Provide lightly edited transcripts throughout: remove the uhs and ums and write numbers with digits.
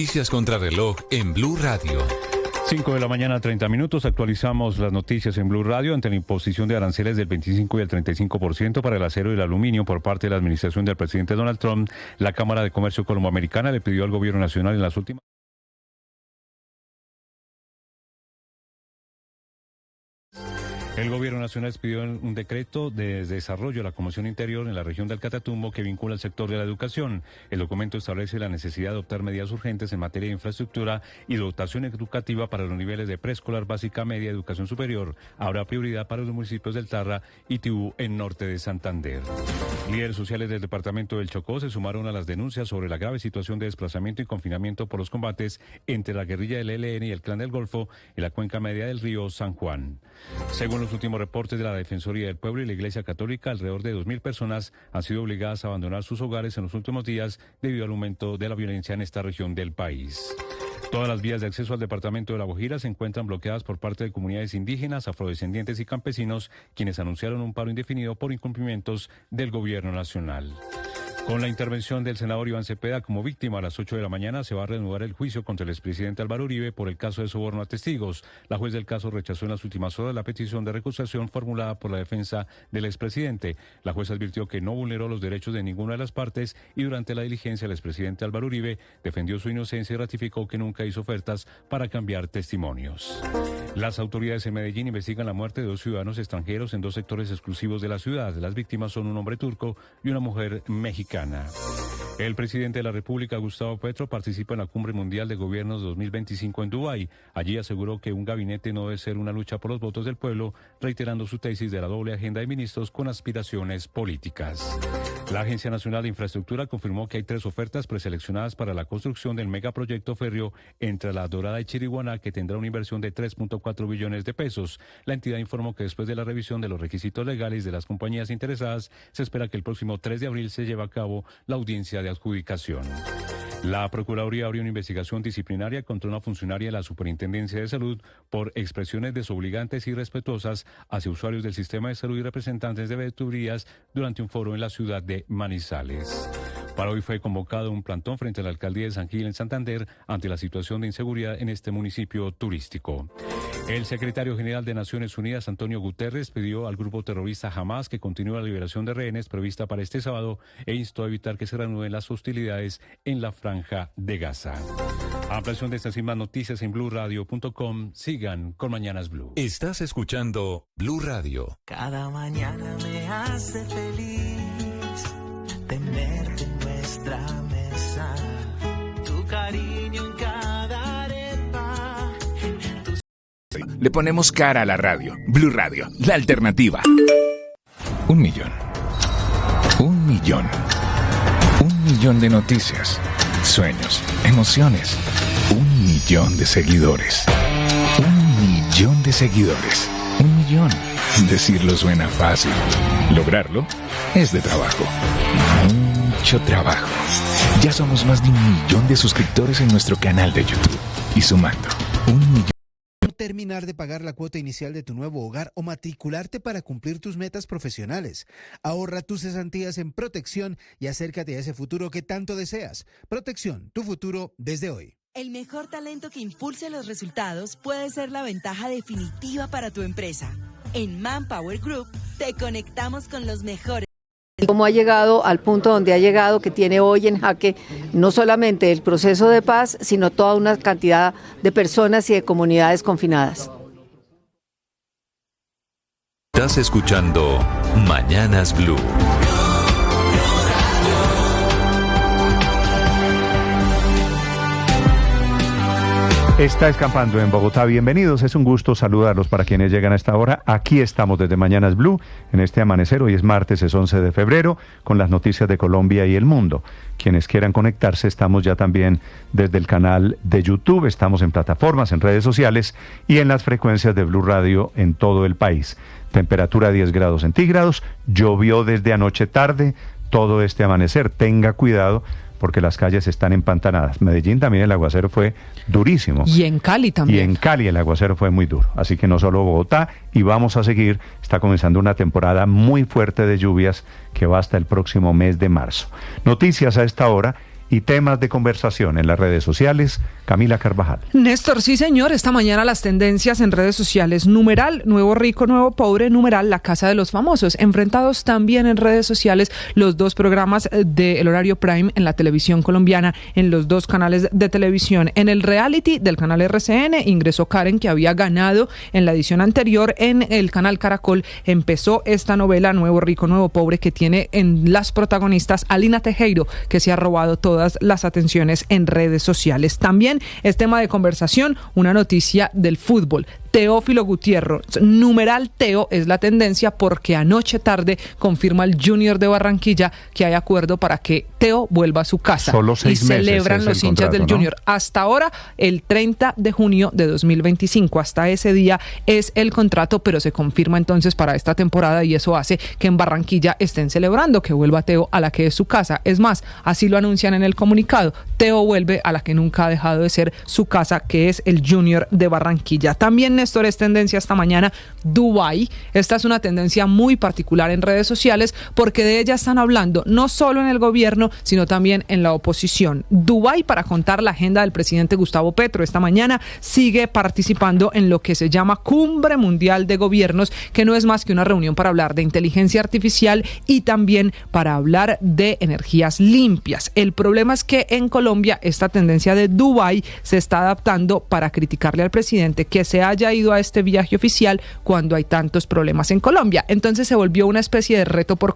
Noticias contra reloj en Blue Radio. 5 de la mañana, 30 minutos. Actualizamos las noticias en Blue Radio ante la imposición de aranceles del 25 y el 35% para el acero y el aluminio por parte de la administración del presidente Donald Trump. La Cámara de Comercio Colomboamericana le pidió al gobierno nacional en las últimas... El gobierno nacional expidió un decreto de desarrollo de la Comisión Interior en la región del Catatumbo que vincula al sector de la educación. El documento establece la necesidad de adoptar medidas urgentes en materia de infraestructura y dotación educativa para los niveles de preescolar, básica, media y educación superior. Habrá prioridad para los municipios del Tarra y Tibú en norte de Santander. Líderes sociales del departamento del Chocó se sumaron a las denuncias sobre la grave situación de desplazamiento y confinamiento por los combates entre la guerrilla del ELN y el Clan del Golfo en la cuenca media del río San Juan. Según los últimos reportes de la Defensoría del Pueblo y la Iglesia Católica, alrededor de 2.000 personas han sido obligadas a abandonar sus hogares en los últimos días debido al aumento de la violencia en esta región del país. Todas las vías de acceso al departamento de La Guajira se encuentran bloqueadas por parte de comunidades indígenas, afrodescendientes y campesinos, quienes anunciaron un paro indefinido por incumplimientos del gobierno nacional. Con la intervención del senador Iván Cepeda como víctima a las 8 de la mañana se va a reanudar el juicio contra el expresidente Álvaro Uribe por el caso de soborno a testigos. La juez del caso rechazó en las últimas horas la petición de recusación formulada por la defensa del expresidente. La juez advirtió que no vulneró los derechos de ninguna de las partes y durante la diligencia el expresidente Álvaro Uribe defendió su inocencia y ratificó que nunca hizo ofertas para cambiar testimonios. Las autoridades en Medellín investigan la muerte de 2 ciudadanos extranjeros en 2 sectores exclusivos de la ciudad. Las víctimas son un hombre turco y una mujer mexicana. El presidente de la República, Gustavo Petro, participa en la Cumbre Mundial de Gobiernos 2025 en Dubái. Allí aseguró que un gabinete no debe ser una lucha por los votos del pueblo, reiterando su tesis de la doble agenda de ministros con aspiraciones políticas. La Agencia Nacional de Infraestructura confirmó que hay 3 ofertas preseleccionadas para la construcción del megaproyecto férreo entre La Dorada y Chiriguaná, que tendrá una inversión de 3.4 billones de pesos. La entidad informó que después de la revisión de los requisitos legales de las compañías interesadas, se espera que el próximo 3 de abril se lleve a cabo la audiencia de adjudicación. La Procuraduría abrió una investigación disciplinaria contra una funcionaria de la Superintendencia de Salud por expresiones desobligantes y irrespetuosas hacia usuarios del sistema de salud y representantes de veedurías durante un foro en la ciudad de Manizales. Para hoy fue convocado un plantón frente a la alcaldía de San Gil en Santander ante la situación de inseguridad en este municipio turístico. El secretario general de Naciones Unidas, Antonio Guterres, pidió al grupo terrorista Hamas que continúe la liberación de rehenes prevista para este sábado e instó a evitar que se reanuden las hostilidades en la franja de Gaza. Ampliación de estas y más noticias en BlueRadio.com. Sigan con Mañanas Blue. Estás escuchando Blue Radio. Cada mañana me hace feliz tenerte en nuestra mesa. Tu cariño en cada arepa. Le ponemos cara a la radio. Blue Radio, la alternativa. 1 millón. 1 millón. 1 millón de noticias, sueños, emociones. 1 millón de seguidores. 1 millón de seguidores. 1 millón. Decirlo suena fácil. Lograrlo es de trabajo. Mucho trabajo. Ya somos más de 1 millón de suscriptores en nuestro canal de YouTube. Y sumando, 1 millón. Terminar de pagar la cuota inicial de tu nuevo hogar o matricularte para cumplir tus metas profesionales. Ahorra tus cesantías en Protección y acércate a ese futuro que tanto deseas. Protección, tu futuro desde hoy. El mejor talento que impulse los resultados puede ser la ventaja definitiva para tu empresa. En Manpower Group te conectamos con los mejores. Cómo ha llegado al punto donde ha llegado, que tiene hoy en jaque no solamente el proceso de paz, sino toda una cantidad de personas y de comunidades confinadas. Estás escuchando Mañanas Blue. Está escampando en Bogotá. Bienvenidos, es un gusto saludarlos para quienes llegan a esta hora. Aquí estamos desde Mañanas Blue, en este amanecer. Hoy es martes, es 11 de febrero, con las noticias de Colombia y el mundo. Quienes quieran conectarse, estamos ya también desde el canal de YouTube, estamos en plataformas, en redes sociales y en las frecuencias de Blue Radio en todo el país. Temperatura 10 grados centígrados, llovió desde anoche tarde, todo este amanecer. Tenga cuidado, porque las calles están empantanadas. Medellín también el aguacero fue durísimo. Y en Cali también. Y en Cali el aguacero fue muy duro. Así que no solo Bogotá, y vamos a seguir. Está comenzando una temporada muy fuerte de lluvias que va hasta el próximo mes de marzo. Noticias a esta hora. y temas de conversación en las redes sociales. Camila Carvajal. Néstor, sí señor, esta mañana las tendencias en redes sociales. Numeral, nuevo rico, nuevo pobre. Numeral, la casa de los famosos. Enfrentados también en redes sociales los dos programas del horario prime en la televisión colombiana, en los dos canales de televisión. En el reality del canal RCN ingresó Karen, que había ganado en la edición anterior. En el canal Caracol empezó esta novela Nuevo rico, nuevo pobre, que tiene en las protagonistas a Lina Tejero, que se ha robado todas las atenciones en redes sociales. También es tema de conversación una noticia del fútbol. Teófilo Gutiérrez, numeral Teo, es la tendencia porque anoche tarde confirma el Junior de Barranquilla que hay acuerdo para que Teo vuelva a su casa. Solo 6 meses celebran los hinchas del Junior. ¿No? Hasta ahora, el 30 de junio de 2025. Hasta ese día es el contrato, pero se confirma entonces para esta temporada y eso hace que en Barranquilla estén celebrando que vuelva Teo a la que es su casa. Es más, así lo anuncian en el comunicado. Teo vuelve a la que nunca ha dejado de ser su casa, que es el Junior de Barranquilla. También, Néstor, es tendencia esta mañana Dubái. Esta es una tendencia muy particular en redes sociales porque de ella están hablando no solo en el gobierno, sino también en la oposición. Dubái, para contar la agenda del presidente Gustavo Petro, esta mañana sigue participando en lo que se llama Cumbre Mundial de Gobiernos, que no es más que una reunión para hablar de inteligencia artificial y también para hablar de energías limpias. El problema es que en Colombia esta tendencia de Dubái se está adaptando para criticarle al presidente que se haya ido a este viaje oficial cuando hay tantos problemas en Colombia. Entonces se volvió una especie de reto por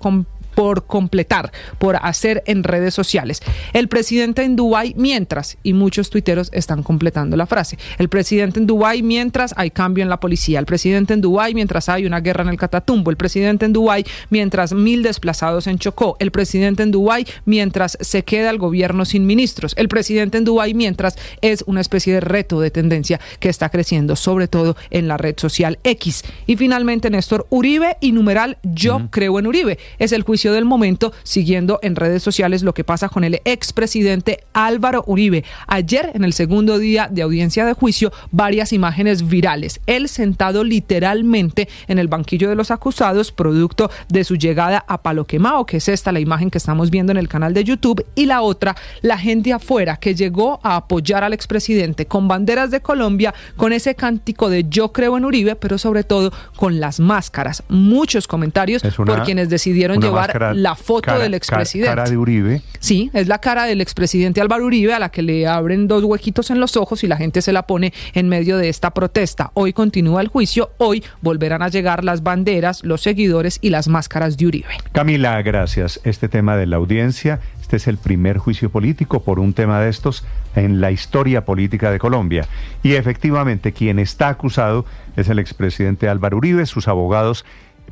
completar, por hacer en redes sociales. El presidente en Dubái mientras, y muchos tuiteros están completando la frase, el presidente en Dubái mientras hay cambio en la policía, el presidente en Dubái mientras hay una guerra en el Catatumbo, el presidente en Dubái mientras 1.000 desplazados en Chocó, el presidente en Dubái mientras se queda el gobierno sin ministros, el presidente en Dubái mientras es una especie de reto de tendencia que está creciendo, sobre todo en la red social X. Y finalmente, Néstor, Uribe y numeral yo creo en Uribe. Es el juicio del momento, siguiendo en redes sociales lo que pasa con el expresidente Álvaro Uribe. Ayer, en el segundo día de audiencia de juicio, varias imágenes virales. Él sentado literalmente en el banquillo de los acusados, producto de su llegada a Palo Quemado, que es esta la imagen que estamos viendo en el canal de YouTube, y la otra, la gente afuera que llegó a apoyar al expresidente con banderas de Colombia, con ese cántico de yo creo en Uribe, pero sobre todo con las máscaras. Muchos comentarios por quienes decidieron llevar la foto del expresidente. Cara de Uribe. Sí, es la cara del expresidente Álvaro Uribe, a la que le abren 2 huequitos en los ojos y la gente se la pone en medio de esta protesta. Hoy continúa el juicio, hoy volverán a llegar las banderas, los seguidores y las máscaras de Uribe. Camila, gracias. Este tema de la audiencia, este es el primer juicio político por un tema de estos en la historia política de Colombia. Y efectivamente, quien está acusado es el expresidente Álvaro Uribe. Sus abogados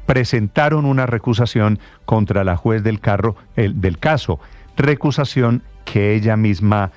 presentaron una recusación contra la juez del caso, recusación que ella misma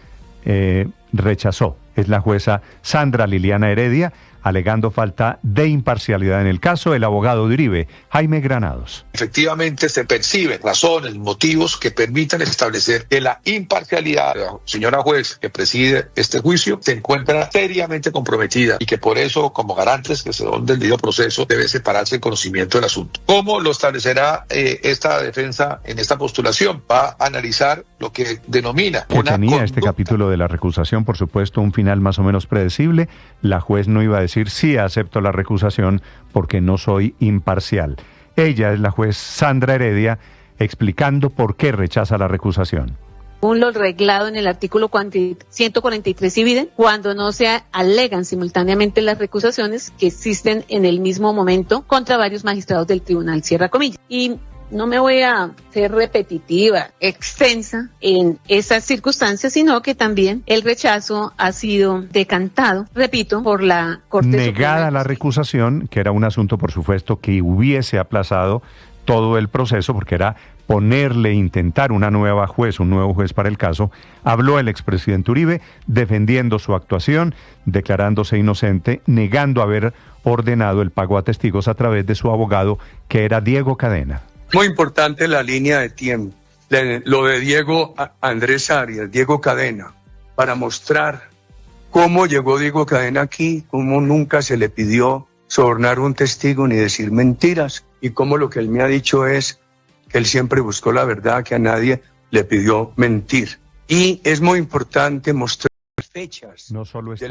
rechazó. Es la jueza Sandra Liliana Heredia, alegando falta de imparcialidad en el caso. El abogado de Uribe, Jaime Granados. Efectivamente se perciben razones, motivos que permitan establecer que la imparcialidad de la señora juez que preside este juicio se encuentra seriamente comprometida y que por eso, como garantes que se dan del debido proceso, debe separarse el conocimiento del asunto. ¿Cómo lo establecerá esta defensa en esta postulación? Va a analizar lo que denomina que tenía este capítulo de la recusación, por supuesto, un final más o menos predecible. La juez no iba a decir sí, acepto la recusación porque no soy imparcial. Ella es la juez Sandra Heredia, explicando por qué rechaza la recusación. Según lo reglado en el artículo 143 dividen, cuando no se alegan simultáneamente las recusaciones que existen en el mismo momento contra varios magistrados del tribunal, cierra comillas. Y no me voy a ser repetitiva, extensa en esas circunstancias, sino que también el rechazo ha sido decantado, repito, por la Corte Suprema. Negada la recusación, que era un asunto, por supuesto, que hubiese aplazado todo el proceso, porque era intentar una nueva juez, un nuevo juez para el caso. Habló el expresidente Uribe defendiendo su actuación, declarándose inocente, negando haber ordenado el pago a testigos a través de su abogado, que era Diego Cadena. Muy importante la línea de tiempo, lo de Diego Andrés Arias, Diego Cadena, para mostrar cómo llegó Diego Cadena aquí, cómo nunca se le pidió sobornar un testigo ni decir mentiras, y cómo lo que él me ha dicho es que él siempre buscó la verdad, que a nadie le pidió mentir. Y es muy importante mostrar fechas. No solo está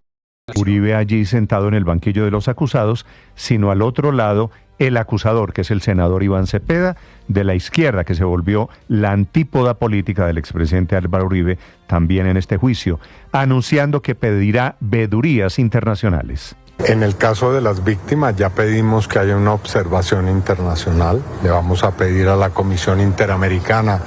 Uribe allí sentado en el banquillo de los acusados, sino al otro lado el acusador, que es el senador Iván Cepeda, de la izquierda, que se volvió la antípoda política del expresidente Álvaro Uribe, también en este juicio, anunciando que pedirá vedurías internacionales. En el caso de las víctimas ya pedimos que haya una observación internacional. Le vamos a pedir a la Comisión Interamericana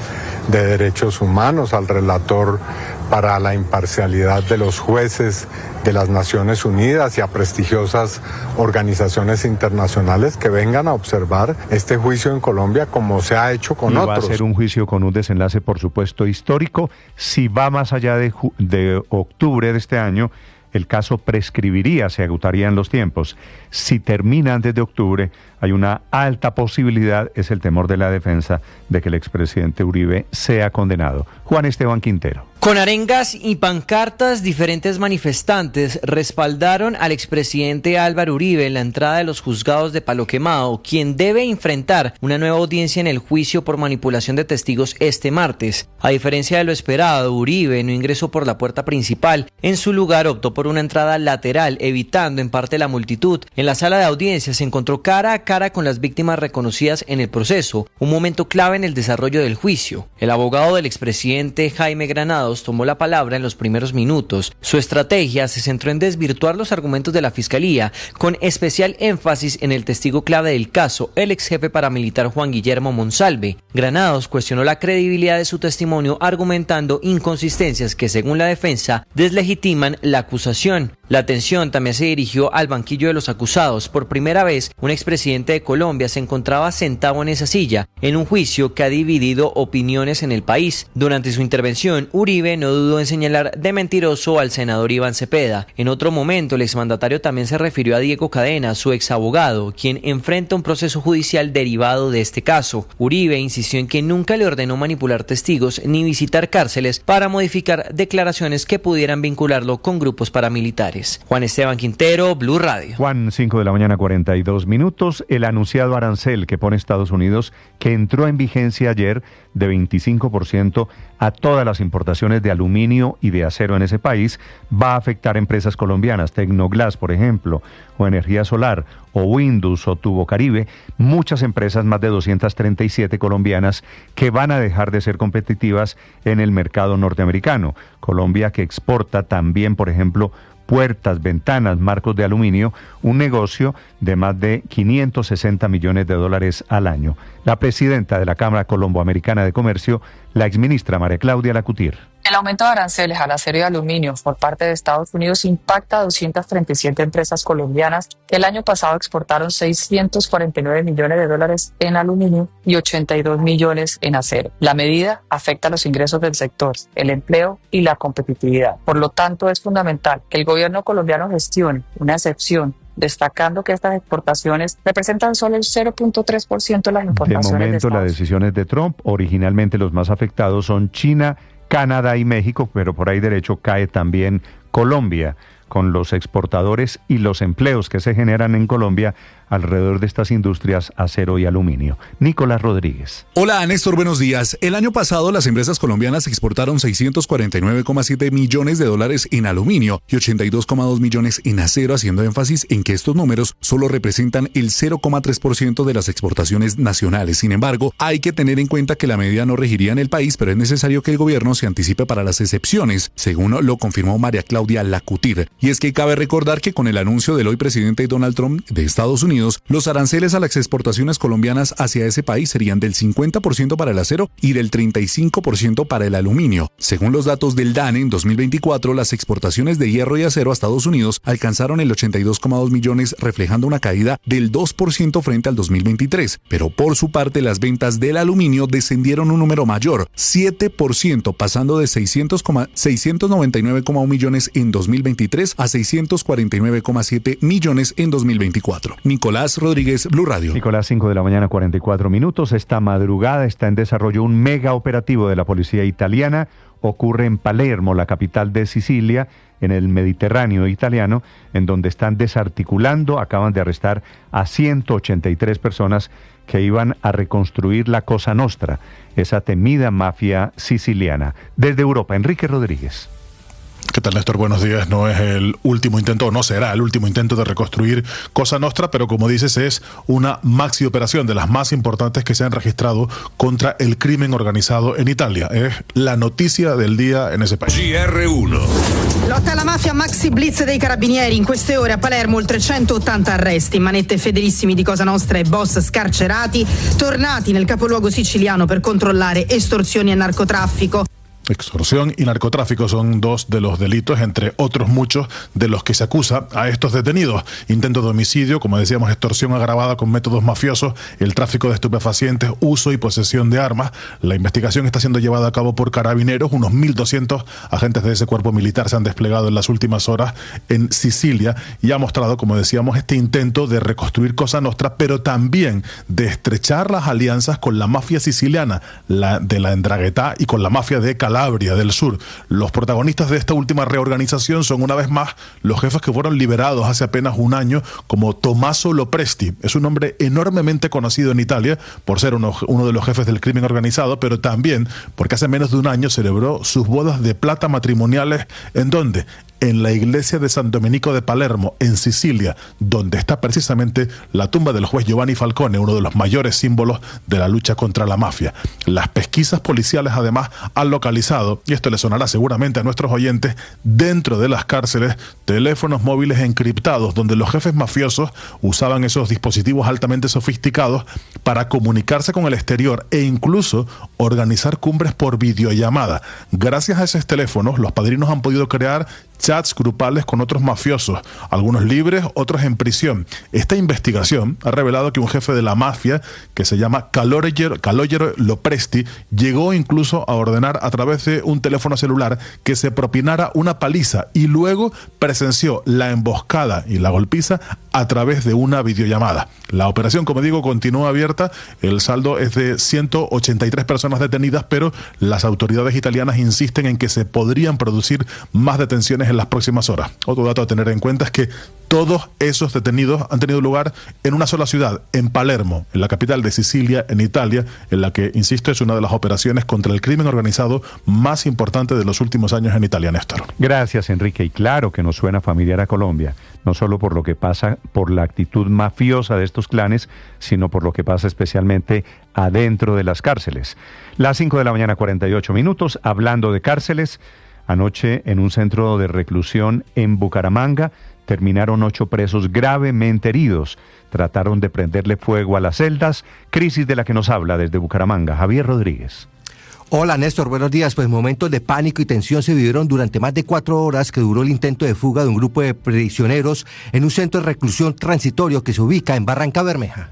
de Derechos Humanos, al relator para la imparcialidad de los jueces de las Naciones Unidas y a prestigiosas organizaciones internacionales que vengan a observar este juicio en Colombia como se ha hecho con otros. Va a ser un juicio con un desenlace, por supuesto, histórico. Si va más allá de octubre de este año, el caso prescribiría, se agotarían los tiempos. Si termina antes de octubre, hay una alta posibilidad, es el temor de la defensa, de que el expresidente Uribe sea condenado. Juan Esteban Quintero. Con arengas y pancartas, diferentes manifestantes respaldaron al expresidente Álvaro Uribe en la entrada de los juzgados de Palo Quemado, quien debe enfrentar una nueva audiencia en el juicio por manipulación de testigos este martes. A diferencia de lo esperado, Uribe no ingresó por la puerta principal. En su lugar optó por una entrada lateral, evitando en parte la multitud. En la sala de audiencia se encontró cara a cara con las víctimas reconocidas en el proceso, un momento clave en el desarrollo del juicio. El abogado del expresidente, Jaime Granados, tomó la palabra en los primeros minutos. Su estrategia se centró en desvirtuar los argumentos de la Fiscalía, con especial énfasis en el testigo clave del caso, el ex jefe paramilitar Juan Guillermo Monsalve. Granados cuestionó la credibilidad de su testimonio, argumentando inconsistencias que, según la defensa, deslegitiman la acusación. La atención también se dirigió al banquillo de los acusados. Por primera vez, un expresidente de Colombia se encontraba sentado en esa silla, en un juicio que ha dividido opiniones en el país. Durante su intervención, Uribe no dudó en señalar de mentiroso al senador Iván Cepeda. En otro momento, el exmandatario también se refirió a Diego Cadena, su exabogado, quien enfrenta un proceso judicial derivado de este caso. Uribe insistió en que nunca le ordenó manipular testigos ni visitar cárceles para modificar declaraciones que pudieran vincularlo con grupos paramilitares. Juan Esteban Quintero, Blue Radio. Juan, 5 de la mañana, 42 minutos. El anunciado arancel que pone Estados Unidos, que entró en vigencia ayer, de 25% a todas las importaciones de aluminio y de acero en ese país, va a afectar empresas colombianas, Tecnoglass, por ejemplo, o Energía Solar, o Windus, o Tubo Caribe, muchas empresas, más de 237 colombianas, que van a dejar de ser competitivas en el mercado norteamericano. Colombia, que exporta también, por ejemplo, puertas, ventanas, marcos de aluminio, un negocio de más de 560 millones de dólares al año. La presidenta de la Cámara Colomboamericana de Comercio, la exministra María Claudia Lacutir. El aumento de aranceles al acero y aluminio por parte de Estados Unidos impacta a 237 empresas colombianas que el año pasado exportaron 649 millones de dólares en aluminio y 82 millones en acero. La medida afecta los ingresos del sector, el empleo y la competitividad. Por lo tanto, es fundamental que el gobierno colombiano gestione una excepción, destacando que estas exportaciones representan solo el 0.3% de las importaciones. De momento, la decisión es de Trump. Originalmente los más afectados son China, Canadá y México, pero por ahí derecho cae también Colombia, con los exportadores y los empleos que se generan en Colombia alrededor de estas industrias acero y aluminio. Nicolás Rodríguez. Hola, Néstor, buenos días. El año pasado las empresas colombianas exportaron 649,7 millones de dólares en aluminio y 82,2 millones en acero, haciendo énfasis en que estos números solo representan el 0,3% de las exportaciones nacionales. Sin embargo, hay que tener en cuenta que la medida no regiría en el país, pero es necesario que el gobierno se anticipe para las excepciones, según lo confirmó María Claudia Lacutir. Y es que cabe recordar que con el anuncio del hoy presidente Donald Trump de Estados Unidos, los aranceles a las exportaciones colombianas hacia ese país serían del 50% para el acero y del 35% para el aluminio. Según los datos del DANE, en 2024 las exportaciones de hierro y acero a Estados Unidos alcanzaron el 82,2 millones, reflejando una caída del 2% frente al 2023. Pero por su parte, las ventas del aluminio descendieron un número mayor, 7%, pasando de 699,1 millones en 2023 a 649,7 millones en 2024. Nicolás Rodríguez, Blue Radio. Nicolás, 5 de la mañana, 44 minutos. Esta madrugada está en desarrollo un mega operativo de la policía italiana. Ocurre en Palermo, la capital de Sicilia, en el Mediterráneo italiano, en donde están desarticulando, acaban de arrestar a 183 personas que iban a reconstruir la Cosa Nostra, esa temida mafia siciliana. Desde Europa, Enrique Rodríguez. ¿Qué tal, Néstor? Buenos días. No es el último intento, no será el último intento de reconstruir Cosa Nostra, pero como dices, es una maxi operación de las más importantes que se han registrado contra el crimen organizado en Italia. Es la noticia del día en ese país. GR1. Lotta alla mafia, maxi blitz dei carabinieri. In queste ore a Palermo oltre 180 arresti, manette fedelissimi di Cosa Nostra e boss scarcerati, tornati nel capoluogo siciliano per controllare estorsioni e narcotraffico. Extorsión y narcotráfico son dos de los delitos, entre otros muchos, de los que se acusa a estos detenidos. Intento de homicidio, como decíamos, extorsión agravada con métodos mafiosos, el tráfico de estupefacientes, uso y posesión de armas. La investigación está siendo llevada a cabo por carabineros. Unos 1.200 agentes de ese cuerpo militar se han desplegado en las últimas horas en Sicilia y ha mostrado, como decíamos, este intento de reconstruir Cosa Nostra, pero también de estrechar las alianzas con la mafia siciliana, la de la 'Ndrangheta, y con la mafia de Calabria del sur. Los protagonistas de esta última reorganización son una vez más los jefes que fueron liberados hace apenas un año, como Tommaso Lopresti. Es un hombre enormemente conocido en Italia por ser uno de los jefes del crimen organizado, pero también porque hace menos de un año celebró sus bodas de plata matrimoniales. ¿En dónde? En la iglesia de San Domenico de Palermo, en Sicilia, donde está precisamente la tumba del juez Giovanni Falcone, uno de los mayores símbolos de la lucha contra la mafia. Las pesquisas policiales además han localizado, y esto le sonará seguramente a nuestros oyentes, dentro de las cárceles, teléfonos móviles encriptados, donde los jefes mafiosos usaban esos dispositivos altamente sofisticados para comunicarse con el exterior e incluso organizar cumbres por videollamada. Gracias a esos teléfonos, los padrinos han podido crear chats grupales con otros mafiosos, algunos libres, otros en prisión. Esta investigación ha revelado que un jefe de la mafia, que se llama Calogero Lopresti, llegó incluso a ordenar a través de un teléfono celular que se propinara una paliza y luego presenció la emboscada y la golpiza a través de una videollamada. La operación, como digo, continúa abierta. El saldo es de 183 personas detenidas, pero las autoridades italianas insisten en que se podrían producir más detenciones en las próximas horas. Otro dato a tener en cuenta es que todos esos detenidos han tenido lugar en una sola ciudad, en Palermo, en la capital de Sicilia, en Italia, en la que, insisto, es una de las operaciones contra el crimen organizado más importante de los últimos años en Italia, Néstor. Gracias, Enrique. Y claro que nos suena familiar a Colombia, no solo por lo que pasa, por la actitud mafiosa de estos clanes, sino por lo que pasa especialmente adentro de las cárceles. Las 5 de la mañana, 48 minutos, hablando de cárceles. Anoche, en un centro de reclusión en Bucaramanga, terminaron 8 presos gravemente heridos. Trataron de prenderle fuego a las celdas. Crisis de la que nos habla desde Bucaramanga, Javier Rodríguez. Hola, Néstor, buenos días. Pues momentos de pánico y tensión se vivieron durante más de 4 horas que duró el intento de fuga de un grupo de prisioneros en un centro de reclusión transitorio que se ubica en Barrancabermeja.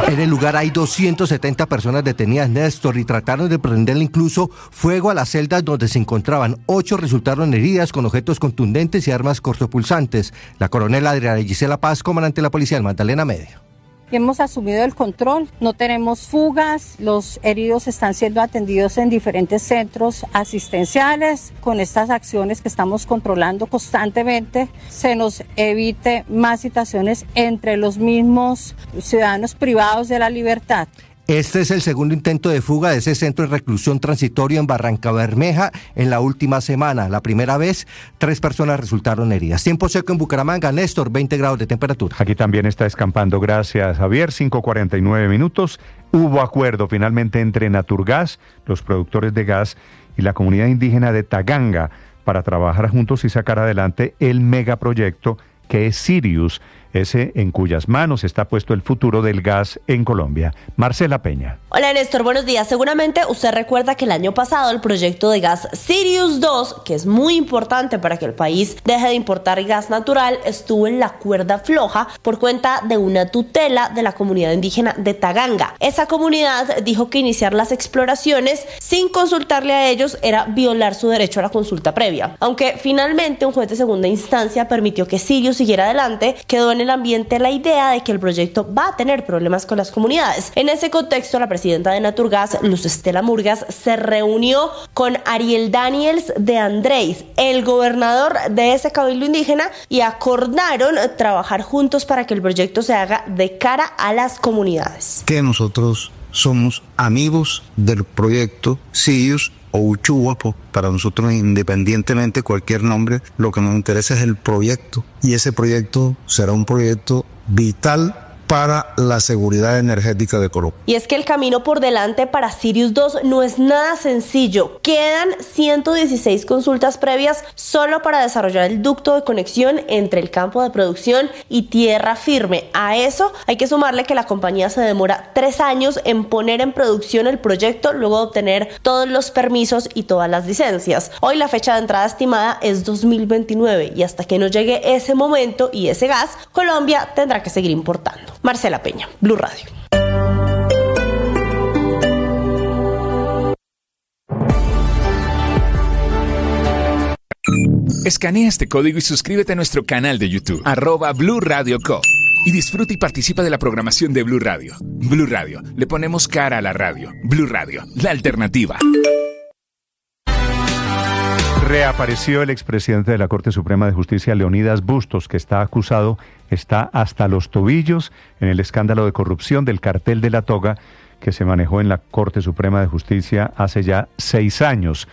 En el lugar hay 270 personas detenidas, Néstor, y trataron de prenderle incluso fuego a las celdas donde se encontraban. 8 resultaron heridas con objetos contundentes y armas cortopulsantes. La coronel Adriana Gisela Paz, comandante de la policía del Magdalena Medio. Hemos asumido el control, no tenemos fugas, los heridos están siendo atendidos en diferentes centros asistenciales. Con estas acciones que estamos controlando constantemente, se nos evite más situaciones entre los mismos ciudadanos privados de la libertad. Este es el segundo intento de fuga de ese centro de reclusión transitorio en Barrancabermeja en la última semana. La primera vez, 3 personas resultaron heridas. Tiempo seco en Bucaramanga, Néstor, 20 grados de temperatura. Aquí también está escampando, gracias, Javier, 5:49 minutos. Hubo acuerdo finalmente entre Naturgas, los productores de gas, y la comunidad indígena de Taganga para trabajar juntos y sacar adelante el megaproyecto que es Sirius, ese en cuyas manos está puesto el futuro del gas en Colombia. Marcela Peña. Hola Néstor, buenos días. Seguramente usted recuerda que el año pasado el proyecto de gas Sirius 2, que es muy importante para que el país deje de importar gas natural, estuvo en la cuerda floja por cuenta de una tutela de la comunidad indígena de Taganga. Esa comunidad dijo que iniciar las exploraciones sin consultarle a ellos era violar su derecho a la consulta previa. Aunque finalmente un juez de segunda instancia permitió que Sirius siguiera adelante, quedó en en el ambiente la idea de que el proyecto va a tener problemas con las comunidades. En ese contexto, la presidenta de Naturgas, Luz Estela Murgas, se reunió con Ariel Daniels de Andrés, el gobernador de ese cabildo indígena, y acordaron trabajar juntos para que el proyecto se haga de cara a las comunidades. Que nosotros somos amigos del proyecto Sirius o Uchuapo. Para nosotros, independientemente de cualquier nombre, lo que nos interesa es el proyecto, y ese proyecto será un proyecto vital para la seguridad energética de Colombia. Y es que el camino por delante para Sirius 2 no es nada sencillo. Quedan 116 consultas previas solo para desarrollar el ducto de conexión entre el campo de producción y tierra firme. A eso hay que sumarle que la compañía se demora 3 años en poner en producción el proyecto luego de obtener todos los permisos y todas las licencias. Hoy la fecha de entrada estimada es 2029 y hasta que no llegue ese momento y ese gas, Colombia tendrá que seguir importando. Marcela Peña, Blue Radio. Escanea este código y suscríbete a nuestro canal de YouTube, @Blue Radio Co. Y disfruta y participa de la programación de Blue Radio. Blue Radio, le ponemos cara a la radio. Blue Radio, la alternativa. Reapareció el expresidente de la Corte Suprema de Justicia, Leonidas Bustos, que está acusado, está hasta los tobillos en el escándalo de corrupción del cartel de la toga que se manejó en la Corte Suprema de Justicia hace ya 6 años.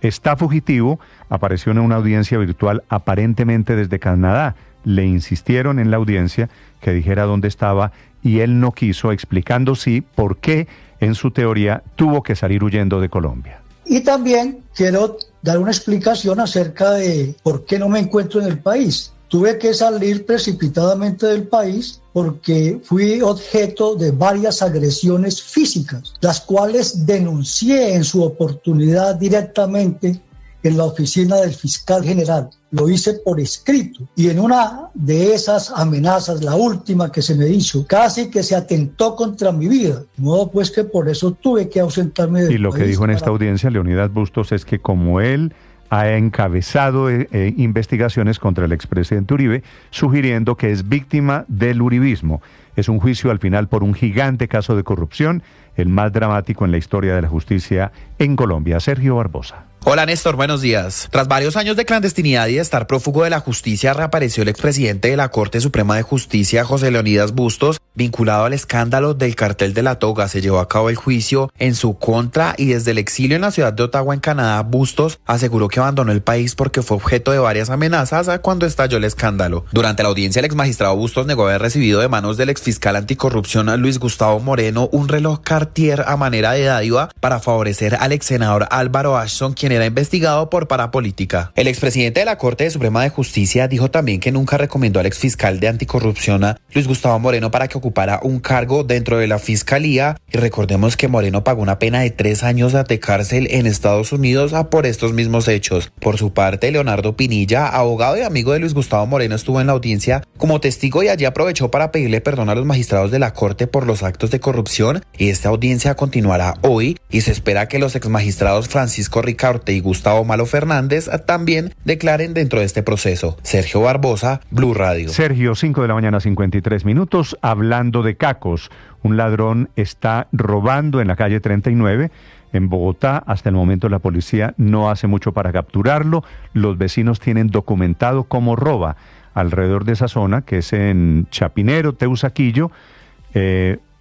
Está fugitivo, apareció en una audiencia virtual aparentemente desde Canadá. Le insistieron en la audiencia que dijera dónde estaba y él no quiso, explicando sí por qué, en su teoría, tuvo que salir huyendo de Colombia. Y también quiero dar una explicación acerca de por qué no me encuentro en el país. Tuve que salir precipitadamente del país porque fui objeto de varias agresiones físicas, las cuales denuncié en su oportunidad directamente en la oficina del fiscal general. Lo hice por escrito y en una de esas amenazas, la última que se me hizo, casi que se atentó contra mi vida. De modo pues que por eso tuve que ausentarme del país. Y lo que dijo en esta audiencia Leonidas Bustos es que como él ha encabezado investigaciones contra el expresidente Uribe, sugiriendo que es víctima del uribismo. Es un juicio al final por un gigante caso de corrupción, el más dramático en la historia de la justicia en Colombia. Sergio Barbosa. Hola Néstor, buenos días. Tras varios años de clandestinidad y de estar prófugo de la justicia, reapareció el expresidente de la Corte Suprema de Justicia, José Leonidas Bustos, vinculado al escándalo del cartel de la toga. Se llevó a cabo el juicio en su contra y desde el exilio en la ciudad de Ottawa, en Canadá, Bustos aseguró que abandonó el país porque fue objeto de varias amenazas cuando estalló el escándalo. Durante la audiencia, el exmagistrado Bustos negó haber recibido de manos del exfiscal anticorrupción Luis Gustavo Moreno un reloj Cartier a manera de dádiva para favorecer al exsenador Álvaro Ashton, quien era investigado por parapolítica. El expresidente de la Corte Suprema de Justicia dijo también que nunca recomendó al exfiscal de anticorrupción Luis Gustavo Moreno para que ocupara un cargo dentro de la fiscalía, y recordemos que Moreno pagó una pena de 3 años de cárcel en Estados Unidos por estos mismos hechos. Por su parte, Leonardo Pinilla, abogado y amigo de Luis Gustavo Moreno, estuvo en la audiencia como testigo y allí aprovechó para pedirle perdón a los magistrados de la Corte por los actos de corrupción, y esta audiencia continuará hoy y se espera que los exmagistrados Francisco Ricaurte y Gustavo Malo Fernández también declaren dentro de este proceso. Sergio Barbosa, Blue Radio. Sergio, 5:53 a.m, hablando de cacos. Un ladrón está robando en la calle 39 en Bogotá. Hasta el momento la policía no hace mucho para capturarlo. Los vecinos tienen documentado cómo roba alrededor de esa zona, que es en Chapinero, Teusaquillo.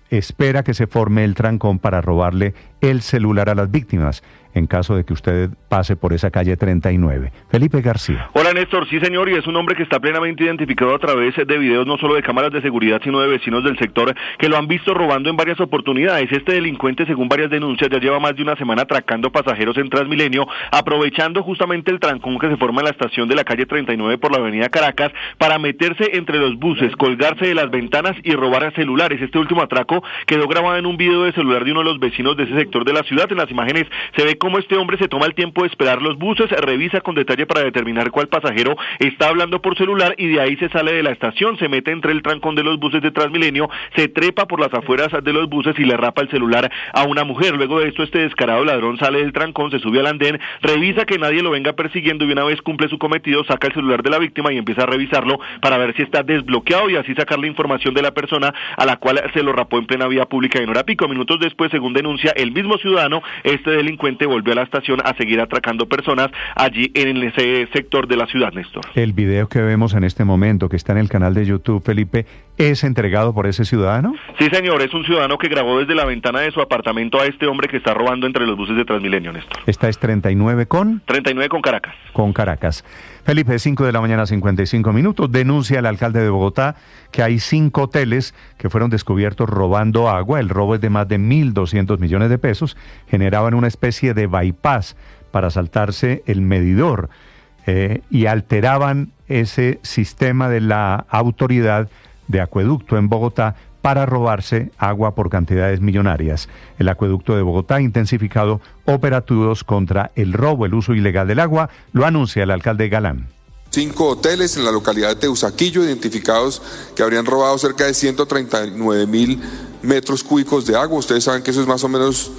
Espera que se forme el trancón para robarle el celular a las víctimas, en caso de que usted pase por esa calle 39. Felipe García. Hola Néstor, sí señor, y es un hombre que está plenamente identificado a través de videos no solo de cámaras de seguridad, sino de vecinos del sector que lo han visto robando en varias oportunidades. Este delincuente, según varias denuncias, ya lleva más de una semana atracando pasajeros en Transmilenio, aprovechando justamente el trancón que se forma en la estación de la calle 39 por la avenida Caracas, para meterse entre los buses, colgarse de las ventanas y robar celulares. Este último atraco quedó grabado en un video de celular de uno de los vecinos de ese sector de la ciudad. En las imágenes se ve cómo este hombre se toma el tiempo de esperar los buses, revisa con detalle para determinar cuál pasajero está hablando por celular y de ahí se sale de la estación, se mete entre el trancón de los buses de Transmilenio, se trepa por las afueras de los buses y le rapa el celular a una mujer. Luego de esto, este descarado ladrón sale del trancón, se sube al andén, revisa que nadie lo venga persiguiendo y una vez cumple su cometido, saca el celular de la víctima y empieza a revisarlo para ver si está desbloqueado y así sacar la información de la persona a la cual se lo rapó en plena vía pública en hora pico. Minutos después, según denuncia el mismo ciudadano, este delincuente volvió a la estación a seguir atracando personas allí en ese sector de la ciudad, Néstor. El video que vemos en este momento, que está en el canal de YouTube, Felipe, ¿es entregado por ese ciudadano? Sí, señor, es un ciudadano que grabó desde la ventana de su apartamento a este hombre que está robando entre los buses de Transmilenio, Néstor. Esta es 39 con Caracas. Con Caracas. Felipe, 5 de la mañana, 55 minutos. Denuncia el alcalde de Bogotá que hay 5 hoteles que fueron descubiertos robando agua. El robo es de más de 1.200 millones de pesos. Generaban una especie de bypass para saltarse el medidor y alteraban ese sistema de la autoridad de acueducto en Bogotá para robarse agua por cantidades millonarias. El acueducto de Bogotá ha intensificado operativos contra el robo, el uso ilegal del agua, lo anuncia el alcalde Galán. 5 hoteles en la localidad de Teusaquillo identificados que habrían robado cerca de 139.000 metros cúbicos de agua. Ustedes saben que eso es más o menos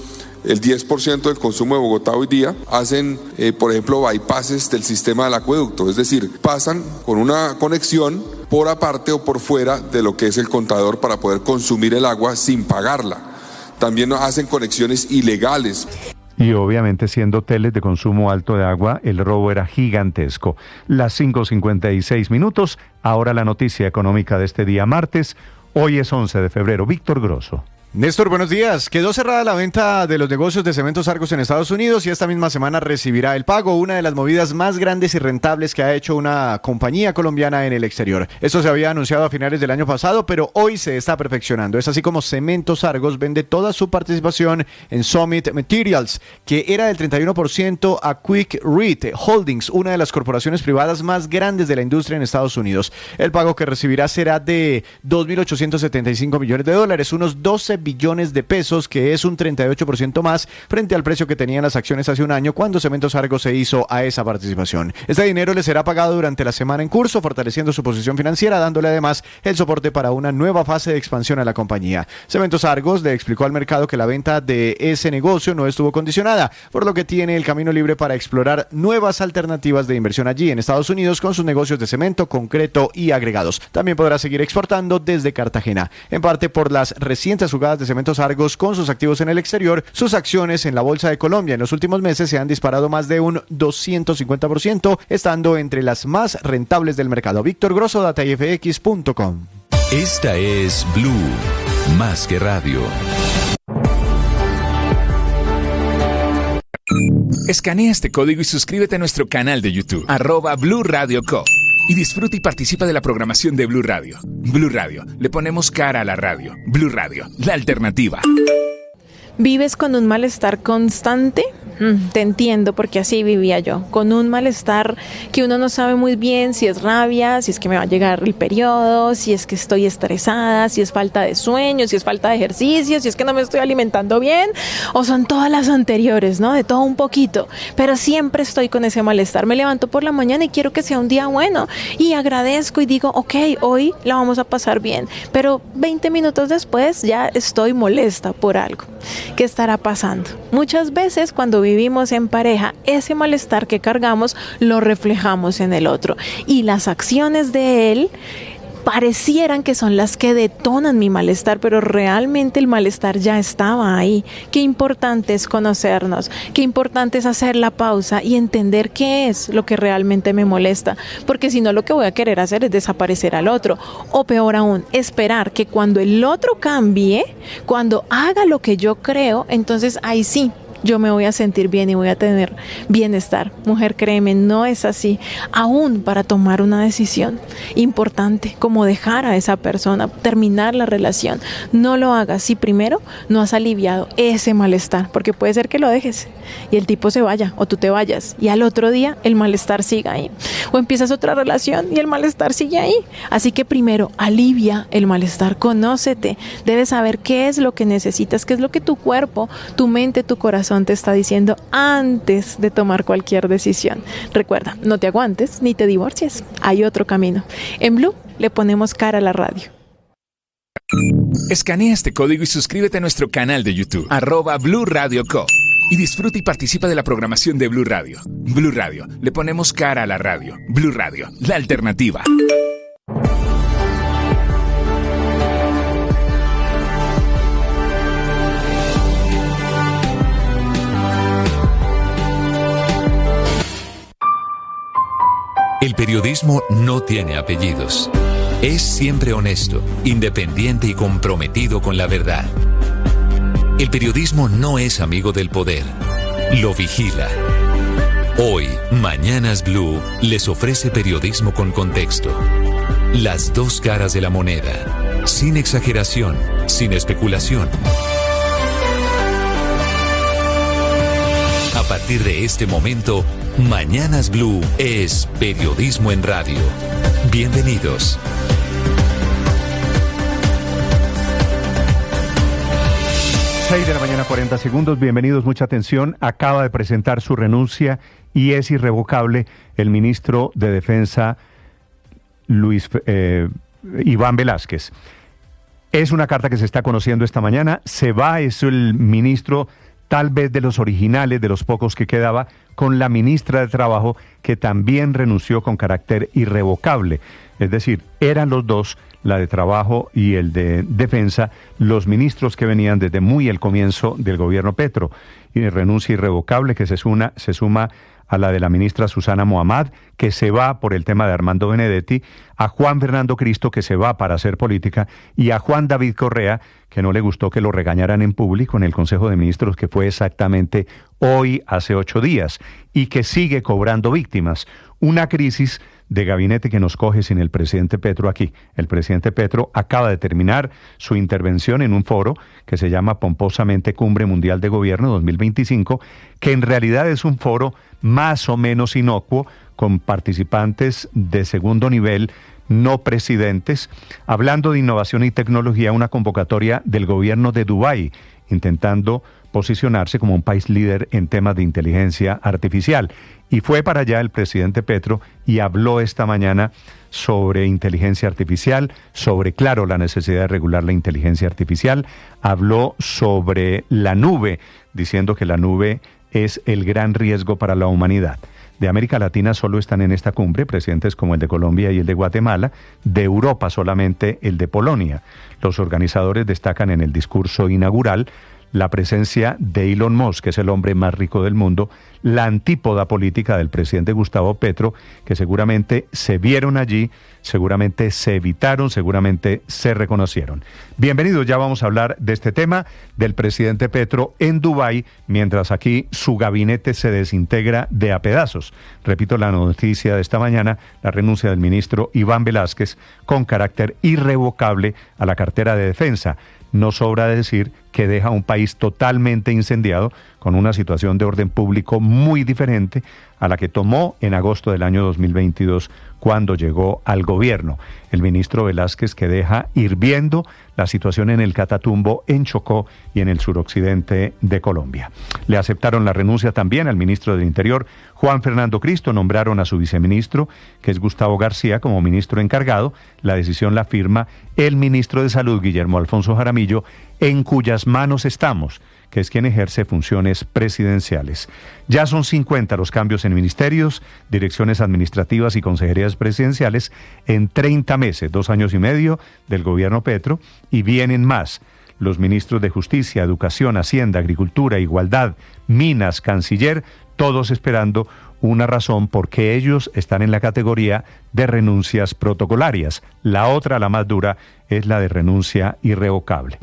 el 10% del consumo de Bogotá hoy día. Hacen, por ejemplo, bypasses del sistema del acueducto, es decir, pasan con una conexión por aparte o por fuera de lo que es el contador para poder consumir el agua sin pagarla. También hacen conexiones ilegales. Y obviamente, siendo hoteles de consumo alto de agua, el robo era gigantesco. Las 5:56 minutos, ahora la noticia económica de este día martes. Hoy es 11 de febrero. Víctor Grosso. Néstor, buenos días. Quedó cerrada la venta de los negocios de Cementos Argos en Estados Unidos y esta misma semana recibirá el pago, una de las movidas más grandes y rentables que ha hecho una compañía colombiana en el exterior. Esto se había anunciado a finales del año pasado, pero hoy se está perfeccionando. Es así como Cementos Argos vende toda su participación en Summit Materials, que era del 31% a Quick Read Holdings, una de las corporaciones privadas más grandes de la industria en Estados Unidos. El pago que recibirá será de $2.875 millones, unos 12 billones de pesos, que es un 38% más frente al precio que tenían las acciones hace un año cuando Cementos Argos se hizo a esa participación. Este dinero le será pagado durante la semana en curso, fortaleciendo su posición financiera, dándole además el soporte para una nueva fase de expansión a la compañía. Cementos Argos le explicó al mercado que la venta de ese negocio no estuvo condicionada, por lo que tiene el camino libre para explorar nuevas alternativas de inversión allí en Estados Unidos con sus negocios de cemento, concreto y agregados. También podrá seguir exportando desde Cartagena. En parte por las recientes jugadas de Cementos Argos con sus activos en el exterior, sus acciones en la Bolsa de Colombia en los últimos meses se han disparado más de un 250%, estando entre las más rentables del mercado. Víctor Grosso, datafx.com. Esta es Blue, más que radio. Escanea este código y suscríbete a nuestro canal de YouTube, @Blue Radio Co. Y disfruta y participa de la programación de Blue Radio. Blue Radio, le ponemos cara a la radio. Blue Radio, la alternativa. ¿Vives con un malestar constante? Te entiendo, porque así vivía yo, con un malestar que uno no sabe muy bien si es rabia, si es que me va a llegar el periodo, si es que estoy estresada, si es falta de sueño, si es falta de ejercicio, si es que no me estoy alimentando bien, o son todas las anteriores, ¿no? De todo un poquito, pero siempre estoy con ese malestar. Me levanto por la mañana y quiero que sea un día bueno y agradezco y digo, ok, hoy la vamos a pasar bien, pero 20 minutos después ya estoy molesta por algo. ¿Qué estará pasando? Muchas veces cuando vivimos en pareja, ese malestar que cargamos lo reflejamos en el otro y las acciones de él parecieran que son las que detonan mi malestar, pero realmente el malestar ya estaba ahí. Qué importante es conocernos, qué importante es hacer la pausa y entender qué es lo que realmente me molesta, porque si no, lo que voy a querer hacer es desaparecer al otro, o peor aún, esperar que cuando el otro cambie, cuando haga lo que yo creo, entonces ahí sí yo me voy a sentir bien y voy a tener bienestar. Mujer, créeme, no es así. Aún para tomar una decisión importante, como dejar a esa persona, terminar la relación, no lo hagas si primero no has aliviado ese malestar, porque puede ser que lo dejes y el tipo se vaya o tú te vayas y al otro día el malestar siga ahí. O empiezas otra relación y el malestar sigue ahí. Así que primero alivia el malestar, conócete, debes saber qué es lo que necesitas, qué es lo que tu cuerpo, tu mente, tu corazón corazón te está diciendo antes de tomar cualquier decisión. Recuerda, no te aguantes ni te divorcies. Hay otro camino. En Blue le ponemos cara a la radio. Escanea este código y suscríbete a nuestro canal de YouTube, @Blue Radio Co. Y disfruta y participa de la programación de Blue Radio. Blue Radio, le ponemos cara a la radio. Blue Radio, la alternativa. El periodismo no tiene apellidos. Es siempre honesto, independiente y comprometido con la verdad. El periodismo no es amigo del poder, lo vigila. Hoy, Mañanas Blue les ofrece periodismo con contexto. Las dos caras de la moneda, sin exageración, sin especulación. A partir de este momento, Mañanas Blue es periodismo en radio. Bienvenidos. 6 de la mañana, 40 segundos. Bienvenidos, mucha atención. Acaba de presentar su renuncia y es irrevocable el ministro de Defensa, Iván Velásquez. Es una carta que se está conociendo esta mañana. Se va, es el ministro tal vez de los originales, de los pocos que quedaba, con la ministra de Trabajo, que también renunció con carácter irrevocable. Es decir, eran los dos, la de Trabajo y el de Defensa, los ministros que venían desde muy el comienzo del gobierno Petro. Y renuncia irrevocable que se suma a la de la ministra Susana Muhammad, que se va por el tema de Armando Benedetti, a Juan Fernando Cristo, que se va para hacer política, y a Juan David Correa, que no le gustó que lo regañaran en público en el Consejo de Ministros, que fue exactamente hoy, hace 8 días, y que sigue cobrando víctimas. Una crisis de gabinete que nos coge sin el presidente Petro aquí. El presidente Petro acaba de terminar su intervención en un foro que se llama pomposamente Cumbre Mundial de Gobierno 2025, que en realidad es un foro más o menos inocuo, con participantes de segundo nivel, no presidentes, hablando de innovación y tecnología, una convocatoria del gobierno de Dubái, intentando posicionarse como un país líder en temas de inteligencia artificial. Y fue para allá el presidente Petro y habló esta mañana sobre inteligencia artificial, sobre, claro, la necesidad de regular la inteligencia artificial. Habló sobre la nube, diciendo que la nube es el gran riesgo para la humanidad. De América Latina solo están en esta cumbre presidentes como el de Colombia y el de Guatemala, de Europa solamente el de Polonia. Los organizadores destacan en el discurso inaugural la presencia de Elon Musk, que es el hombre más rico del mundo, la antípoda política del presidente Gustavo Petro, que seguramente se vieron allí, seguramente se evitaron, seguramente se reconocieron. Bienvenidos, ya vamos a hablar de este tema del presidente Petro en Dubái, mientras aquí su gabinete se desintegra de a pedazos. Repito la noticia de esta mañana, la renuncia del ministro Iván Velásquez con carácter irrevocable a la cartera de Defensa. No sobra decir que deja un país totalmente incendiado, con una situación de orden público muy diferente a la que tomó en agosto del año 2022 cuando llegó al gobierno. El ministro Velásquez, que deja hirviendo la situación en el Catatumbo, en Chocó y en el suroccidente de Colombia. Le aceptaron la renuncia también al ministro del Interior, Juan Fernando Cristo. Nombraron a su viceministro, que es Gustavo García, como ministro encargado. La decisión la firma el ministro de Salud, Guillermo Alfonso Jaramillo, en cuyas manos estamos, que es quien ejerce funciones presidenciales. Ya son 50 los cambios en ministerios, direcciones administrativas y consejerías presidenciales en 30 meses, 2 años y medio del gobierno Petro, y vienen más. Los ministros de Justicia, Educación, Hacienda, Agricultura, Igualdad, Minas, Canciller, todos esperando una razón porque ellos están en la categoría de renuncias protocolarias. La otra, la más dura, es la de renuncia irrevocable.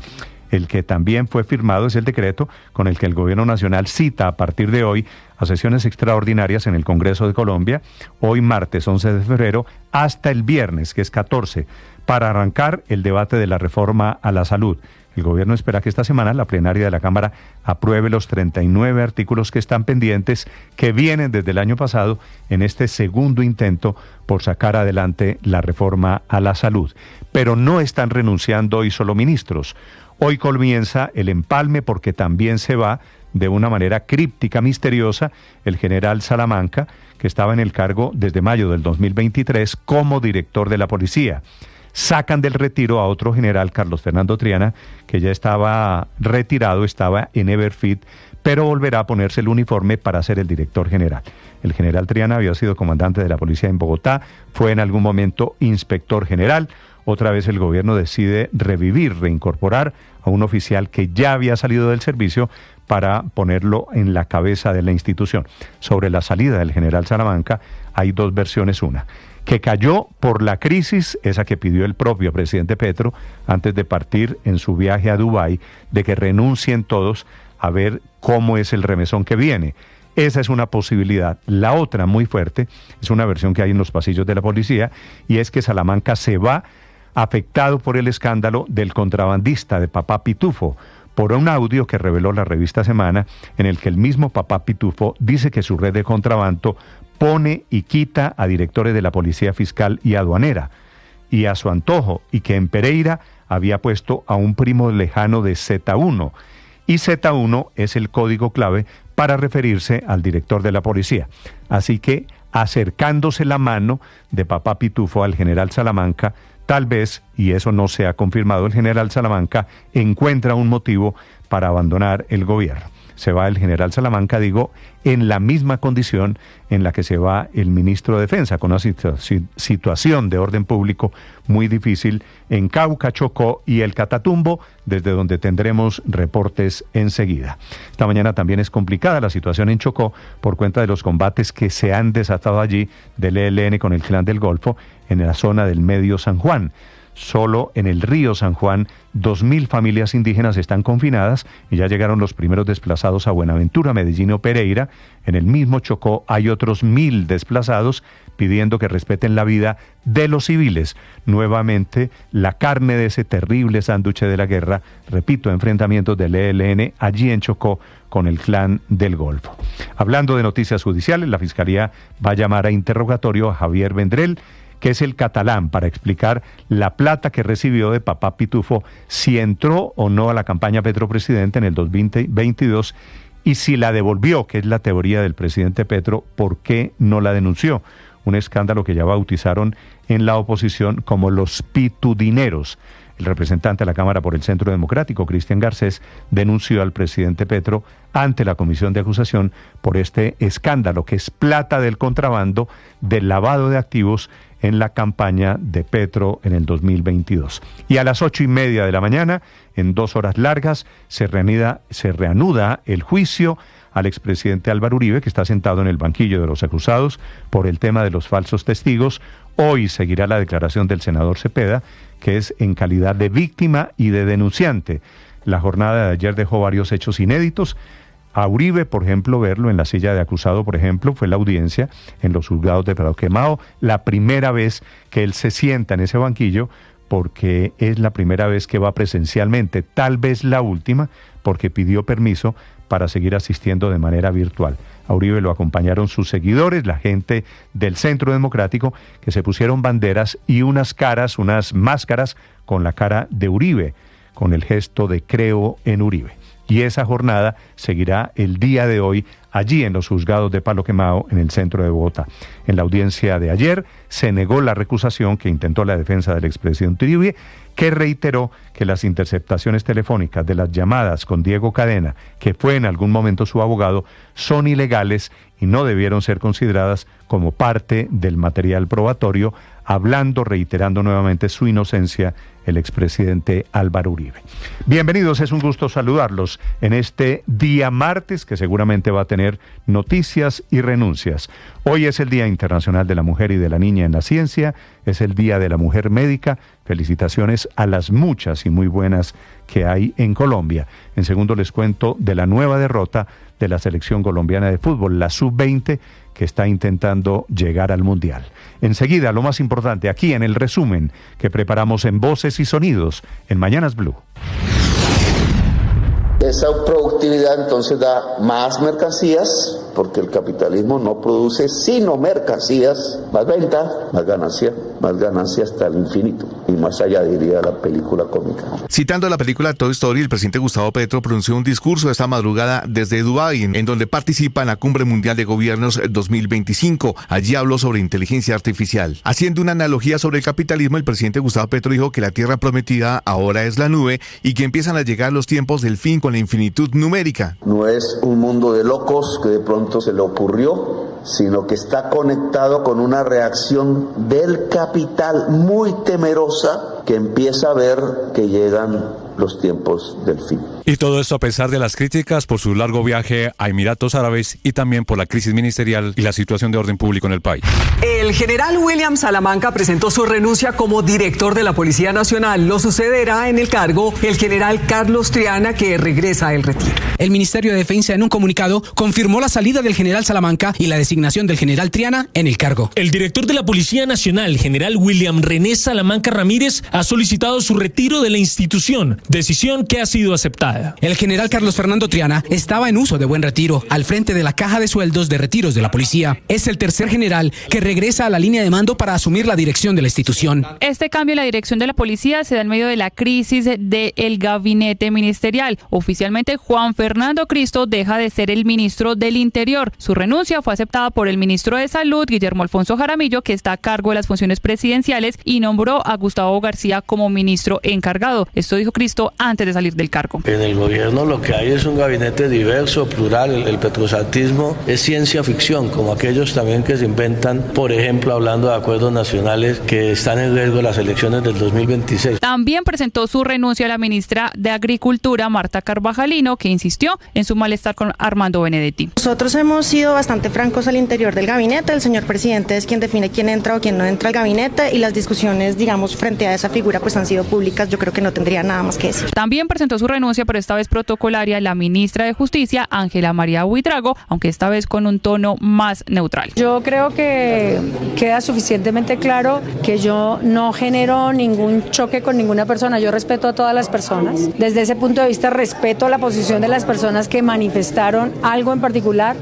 El que también fue firmado es el decreto con el que el Gobierno Nacional cita a partir de hoy a sesiones extraordinarias en el Congreso de Colombia, hoy martes 11 de febrero, hasta el viernes, que es 14, para arrancar el debate de la reforma a la salud. El gobierno espera que esta semana la plenaria de la Cámara apruebe los 39 artículos que están pendientes, que vienen desde el año pasado en este segundo intento por sacar adelante la reforma a la salud. pero no están renunciando hoy solo ministros. Hoy comienza el empalme porque también se va de una manera críptica, misteriosa, el general Salamanca, que estaba en el cargo desde mayo del 2023 como director de la policía. Sacan del retiro a otro general, Carlos Fernando Triana, que ya estaba retirado, estaba en Everfit, pero volverá a ponerse el uniforme para ser el director general. El general Triana había sido comandante de la policía en Bogotá, fue en algún momento inspector general. Otra vez el gobierno decide reincorporar a un oficial que ya había salido del servicio para ponerlo en la cabeza de la institución. Sobre la salida del general Salamanca hay dos versiones. Una, que cayó por la crisis, esa que pidió el propio presidente Petro antes de partir en su viaje a Dubái, de que renuncien todos a ver cómo es el remesón que viene. Esa es una posibilidad. La otra, muy fuerte, es una versión que hay en los pasillos de la policía, y es que Salamanca se va afectado por el escándalo del contrabandista de Papá Pitufo, por un audio que reveló la revista Semana, en el que el mismo Papá Pitufo dice que su red de contrabando pone y quita a directores de la Policía Fiscal y Aduanera, y a su antojo, y que en Pereira había puesto a un primo lejano de Z1, y Z1 es el código clave para referirse al director de la policía. Así que, acercándose la mano de Papá Pitufo al general Salamanca, tal vez, y eso no se ha confirmado, el general Salamanca encuentra un motivo para abandonar el gobierno. Se va el general Salamanca, digo, en la misma condición en la que se va el ministro de Defensa, con una situación de orden público muy difícil en Cauca, Chocó y el Catatumbo, desde donde tendremos reportes enseguida. Esta mañana también es complicada la situación en Chocó por cuenta de los combates que se han desatado allí del ELN con el Clan del Golfo en la zona del Medio San Juan. Solo en el río San Juan, 2.000 familias indígenas están confinadas y ya llegaron los primeros desplazados a Buenaventura, Medellín o Pereira. En el mismo Chocó hay otros 1.000 desplazados pidiendo que respeten la vida de los civiles. Nuevamente, la carne de ese terrible sándwich de la guerra, repito, enfrentamientos del ELN allí en Chocó con el Clan del Golfo. Hablando de noticias judiciales, la Fiscalía va a llamar a interrogatorio a Javier Vendrell, que es el catalán, para explicar la plata que recibió de Papá Pitufo, si entró o no a la campaña Petro Presidente en el 2022, y si la devolvió, que es la teoría del presidente Petro, ¿por qué no la denunció? Un escándalo que ya bautizaron en la oposición como los pitudineros. El representante de la Cámara por el Centro Democrático, Cristian Garcés, denunció al presidente Petro ante la comisión de acusación por este escándalo, que es plata del contrabando, del lavado de activos en la campaña de Petro en el 2022. Y a las 8:30 de la mañana, en 2 horas largas, se reanuda el juicio al expresidente Álvaro Uribe, que está sentado en el banquillo de los acusados por el tema de los falsos testigos. Hoy seguirá la declaración del senador Cepeda, que es en calidad de víctima y de denunciante. La jornada de ayer dejó varios hechos inéditos. A Uribe, por ejemplo, verlo en la silla de acusado, por ejemplo, fue la audiencia en los juzgados de Paloquemao, la primera vez que él se sienta en ese banquillo, porque es la primera vez que va presencialmente, tal vez la última, porque pidió permiso para seguir asistiendo de manera virtual. A Uribe lo acompañaron sus seguidores, la gente del Centro Democrático, que se pusieron banderas y unas máscaras con la cara de Uribe, con el gesto de creo en Uribe. Y esa jornada seguirá el día de hoy allí en los juzgados de Paloquemao, en el centro de Bogotá. En la audiencia de ayer se negó la recusación que intentó la defensa del expresidente Uribe, que reiteró que las interceptaciones telefónicas de las llamadas con Diego Cadena, que fue en algún momento su abogado, son ilegales y no debieron ser consideradas como parte del material probatorio, reiterando nuevamente su inocencia el expresidente Álvaro Uribe. Bienvenidos, es un gusto saludarlos en este día martes que seguramente va a tener noticias y renuncias. Hoy es el Día Internacional de la Mujer y de la Niña en la Ciencia, es el Día de la Mujer Médica. Felicitaciones a las muchas y muy buenas que hay en Colombia. En segundo les cuento de la nueva derrota de la selección colombiana de fútbol, la sub-20, que está intentando llegar al Mundial. Enseguida, lo más importante aquí en el resumen que preparamos en Voces y Sonidos en Mañanas Blue. Esa productividad entonces da más mercancías, porque el capitalismo no produce sino mercancías, más venta, más ganancia hasta el infinito y más allá, diría la película cómica. Citando la película Toy Story, el presidente Gustavo Petro pronunció un discurso esta madrugada desde Dubái, en donde participa en la Cumbre Mundial de Gobiernos 2025. Allí habló sobre inteligencia artificial. Haciendo una analogía sobre el capitalismo, el presidente Gustavo Petro dijo que la tierra prometida ahora es la nube y que empiezan a llegar los tiempos del fin con la infinitud numérica. No es un mundo de locos que de pronto se le ocurrió, sino que está conectado con una reacción del capital muy temerosa que empieza a ver que llegan los tiempos del fin. Y todo esto a pesar de las críticas por su largo viaje a Emiratos Árabes y también por la crisis ministerial y la situación de orden público en el país. El general William Salamanca presentó su renuncia como director de la Policía Nacional. Lo sucederá en el cargo el general Carlos Triana, que regresa al retiro. El Ministerio de Defensa, en un comunicado, confirmó la salida del general Salamanca y la designación del general Triana en el cargo. El director de la Policía Nacional, general William René Salamanca Ramírez, ha solicitado su retiro de la institución, decisión que ha sido aceptada. El general Carlos Fernando Triana estaba en uso de buen retiro, al frente de la caja de sueldos de retiros de la policía. Es el tercer general que regresa a la línea de mando para asumir la dirección de la institución. Este cambio en la dirección de la policía se da en medio de la crisis del gabinete ministerial. Oficialmente, Juan Fernando Cristo deja de ser el ministro del Interior. Su renuncia fue aceptada por el ministro de Salud, Guillermo Alfonso Jaramillo, que está a cargo de las funciones presidenciales, y nombró a Gustavo García como ministro encargado. Esto dijo Cristo antes de salir del cargo. En el gobierno lo que hay es un gabinete diverso, plural. El petrosantismo es ciencia ficción, como aquellos también que se inventan, por ejemplo, hablando de acuerdos nacionales que están en riesgo las elecciones del 2026. También presentó su renuncia a la ministra de Agricultura, Marta Carvajalino, que insistió en su malestar con Armando Benedetti. Nosotros hemos sido bastante francos al interior del gabinete. El señor presidente es quien define quién entra o quién no entra al gabinete, y las discusiones, digamos, frente a esa figura pues han sido públicas. Yo creo que no tendría nada más que decir. También presentó su renuncia, pero esta vez protocolaria, la ministra de Justicia, Ángela María Buitrago, aunque esta vez con un tono más neutral. Yo creo que queda suficientemente claro que yo no genero ningún choque con ninguna persona. Yo respeto a todas las personas. Desde ese punto de vista, respeto la posición de las personas que manifestaron algo en particular.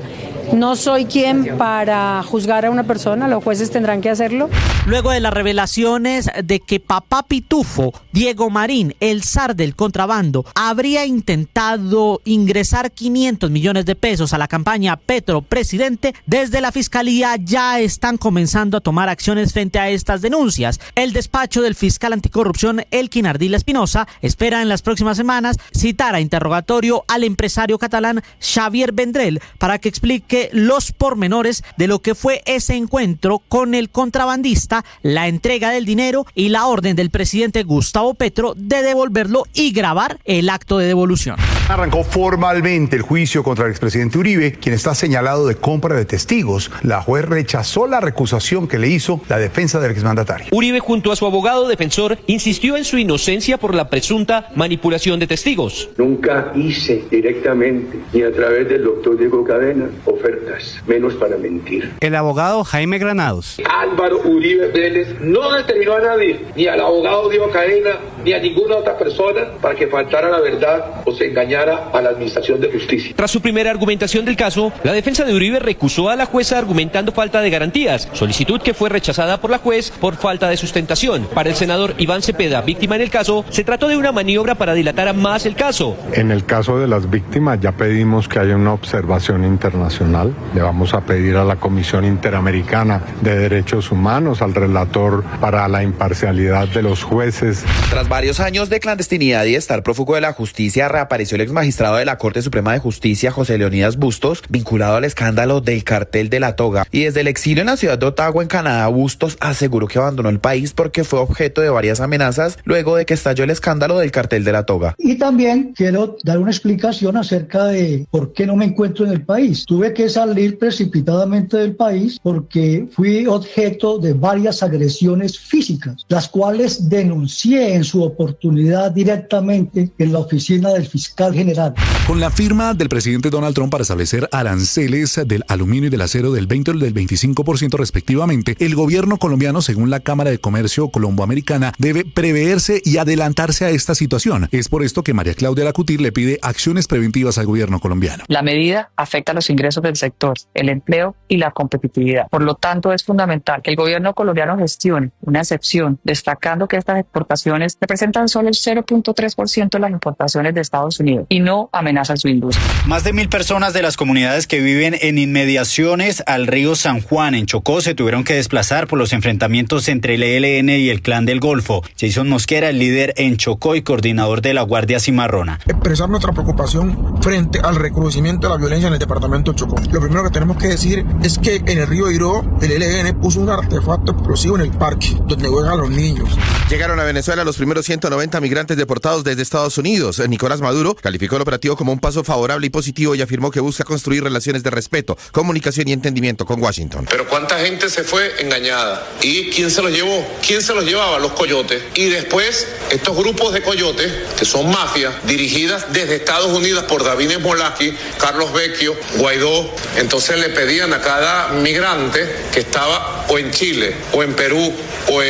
No soy quien para juzgar a una persona, los jueces tendrán que hacerlo. Luego de las revelaciones de que Papá Pitufo, Diego Marín, el zar del contrabando, habría intentado ingresar 500 millones de pesos a la campaña Petro Presidente, desde la Fiscalía ya están comenzando a tomar acciones frente a estas denuncias. El despacho del fiscal anticorrupción, Elkin Ardila Espinosa, espera en las próximas semanas citar a interrogatorio al empresario catalán Xavier Vendrell para que explique los pormenores de lo que fue ese encuentro con el contrabandista, la entrega del dinero y la orden del presidente Gustavo Petro de devolverlo y grabar el acto de devolución. Arrancó formalmente el juicio contra el expresidente Uribe, quien está señalado de compra de testigos. La juez rechazó la recusación que le hizo la defensa del exmandatario. Uribe, junto a su abogado defensor, insistió en su inocencia por la presunta manipulación de testigos. Nunca hice directamente ni a través del doctor Diego Cadena ofertas, menos para mentir. El abogado Jaime Granados. Álvaro Uribe Vélez no determinó a nadie, ni al abogado Diego Cadena, ni a ninguna otra persona, para que faltara la verdad o se engañara a la administración de justicia. Tras su primera argumentación del caso, la defensa de Uribe recusó a la jueza argumentando falta de garantías, solicitud que fue rechazada por la juez por falta de sustentación. Para el senador Iván Cepeda, víctima en el caso, se trató de una maniobra para dilatar más el caso. En el caso de las víctimas ya pedimos que haya una observación internacional. Le vamos a pedir a la Comisión Interamericana de Derechos Humanos, al relator para la imparcialidad de los jueces. Tras varios años de clandestinidad y estar prófugo de la justicia, reapareció el exmagistrado de la Corte Suprema de Justicia, José Leonidas Bustos, vinculado al escándalo del cartel de la toga. Y desde el exilio en la ciudad de Ottawa, en Canadá, Bustos aseguró que abandonó el país porque fue objeto de varias amenazas luego de que estalló el escándalo del cartel de la toga. Y también quiero dar una explicación acerca de por qué no me encuentro en el país. Tuve que salir precipitadamente del país porque fui objeto de varias agresiones físicas, las cuales denuncié en su su oportunidad directamente en la oficina del fiscal general. Con la firma del presidente Donald Trump para establecer aranceles del aluminio y del acero del 20 y del 25% respectivamente, el gobierno colombiano, según la Cámara de Comercio Colomboamericana, debe preverse y adelantarse a esta situación. Es por esto que María Claudia Lacutir le pide acciones preventivas al gobierno colombiano. La medida afecta a los ingresos del sector, el empleo y la competitividad. Por lo tanto, es fundamental que el gobierno colombiano gestione una excepción, destacando que estas exportaciones representan solo el 0.3% de las importaciones de Estados Unidos y no amenazan su industria. Más de 1.000 personas de las comunidades que viven en inmediaciones al río San Juan en Chocó se tuvieron que desplazar por los enfrentamientos entre el ELN y el Clan del Golfo. Jason Mosquera, el líder en Chocó y coordinador de la Guardia Cimarrona. Expresar nuestra preocupación frente al recrudecimiento de la violencia en el departamento de Chocó. Lo primero que tenemos que decir es que en el río Iró, el ELN puso un artefacto explosivo en el parque donde juegan los niños. Llegaron a Venezuela los primeros 190 migrantes deportados desde Estados Unidos. Nicolás Maduro calificó el operativo como un paso favorable y positivo y afirmó que busca construir relaciones de respeto, comunicación y entendimiento con Washington. Pero ¿cuánta gente se fue engañada? ¿Y quién se los llevó? ¿Quién se los llevaba? Los coyotes. Y después, estos grupos de coyotes, que son mafias, dirigidas desde Estados Unidos por David Smolaki, Carlos Vecchio, Guaidó, entonces le pedían a cada migrante que estaba o en Chile, o en Perú, o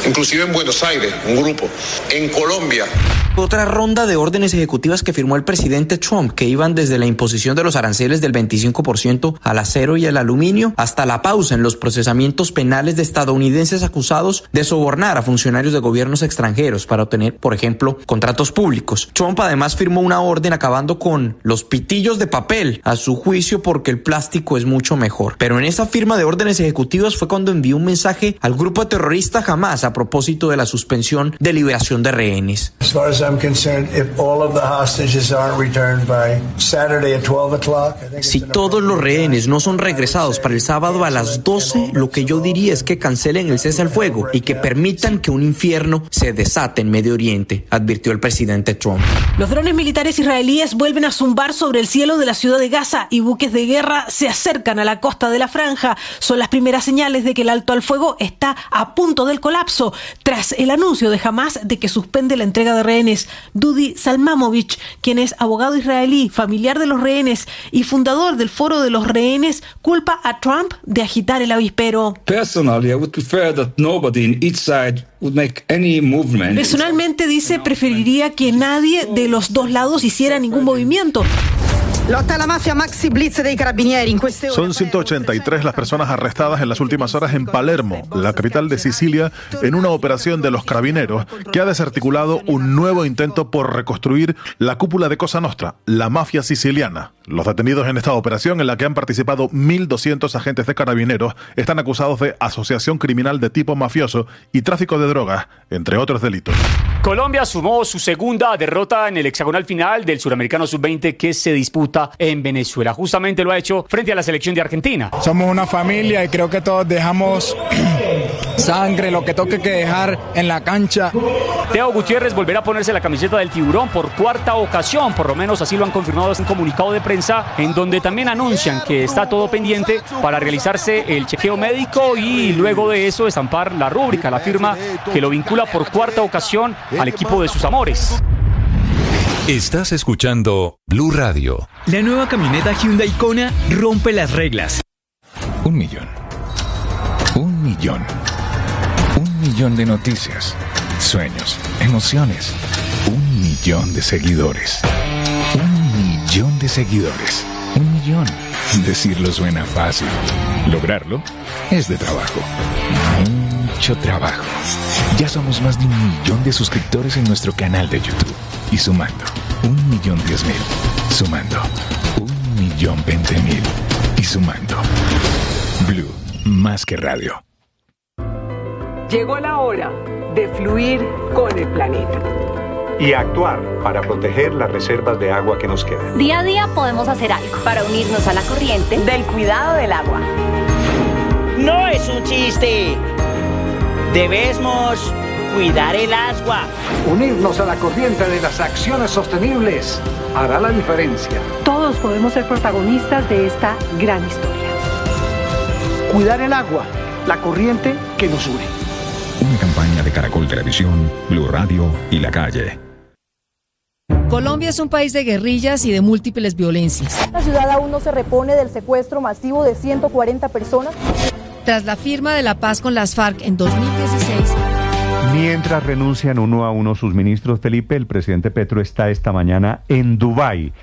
inclusive en Buenos Aires, un grupo, en Colombia. Otra ronda de órdenes ejecutivas que firmó el presidente Trump, que iban desde la imposición de los aranceles del 25% al acero y al aluminio, hasta la pausa en los procesamientos penales de estadounidenses acusados de sobornar a funcionarios de gobiernos extranjeros para obtener, por ejemplo, contratos públicos. Trump además firmó una orden acabando con los pitillos de papel, a su juicio porque el plástico es mucho mejor. Pero en esa firma de órdenes ejecutivas fue cuando envió un mensaje al grupo terrorista Hamas a propósito de la suspensión de liberación de rehenes. Si todos los rehenes no son regresados para el sábado a las 12, lo que yo diría es que cancelen el cese al fuego y que permitan que un infierno se desate en Medio Oriente, advirtió el presidente Trump. Los drones militares israelíes vuelven a zumbar sobre el cielo de la ciudad de Gaza y buques de guerra se acercan a la costa de la franja. Son las primeras señales de que el alto al fuego está a punto del colapso, tras el anuncio de Hamas de que suspende la entrega de rehenes. Dudi Salmamovich, quien es abogado israelí, familiar de los rehenes y fundador del Foro de los Rehenes, culpa a Trump de agitar el avispero. Personalmente, dice, preferiría que nadie de los dos lados hiciera ningún movimiento. Son 183 las personas arrestadas en las últimas horas en Palermo, la capital de Sicilia, en una operación de los carabineros que ha desarticulado un nuevo intento por reconstruir la cúpula de Cosa Nostra, la mafia siciliana. Los detenidos en esta operación, en la que han participado 1.200 agentes de carabineros, están acusados de asociación criminal de tipo mafioso y tráfico de drogas, entre otros delitos. Colombia sumó su segunda derrota en el hexagonal final del Suramericano Sub-20 que se disputa en Venezuela. Justamente lo ha hecho frente a la selección de Argentina. Somos una familia y creo que todos dejamos sangre, lo que toque que dejar en la cancha. Teo Gutiérrez volverá a ponerse la camiseta del Tiburón por cuarta ocasión, por lo menos así lo han confirmado en un comunicado de prensa, en donde también anuncian que está todo pendiente para realizarse el chequeo médico y luego de eso estampar la rúbrica, la firma que lo vincula por cuarta ocasión al equipo de sus amores. Estás escuchando Blue Radio. La nueva camioneta Hyundai Kona rompe las reglas. 1 millón. 1 millón. 1 millón de noticias, sueños, emociones. 1 millón de seguidores. 1 millón de seguidores. 1 millón. Decirlo suena fácil. Lograrlo es de trabajo. Mucho trabajo. Ya somos más de 1 millón de suscriptores en nuestro canal de YouTube. Y sumando, 1.010.000. Sumando, 1.020.000. Y sumando. Blue, más que radio. Llegó la hora de fluir con el planeta. Y actuar para proteger las reservas de agua que nos quedan. Día a día podemos hacer algo para unirnos a la corriente del cuidado del agua. No es un chiste. Debemos cuidar el agua. Unirnos a la corriente de las acciones sostenibles hará la diferencia. Todos podemos ser protagonistas de esta gran historia. Cuidar el agua, la corriente que nos une. Una campaña de Caracol Televisión, Blue Radio y La Calle. Colombia es un país de guerrillas y de múltiples violencias. La ciudad aún no se repone del secuestro masivo de 140 personas. Tras la firma de la paz con las FARC en 2016. Mientras renuncian uno a uno sus ministros, Felipe, el presidente Petro está esta mañana en Dubái,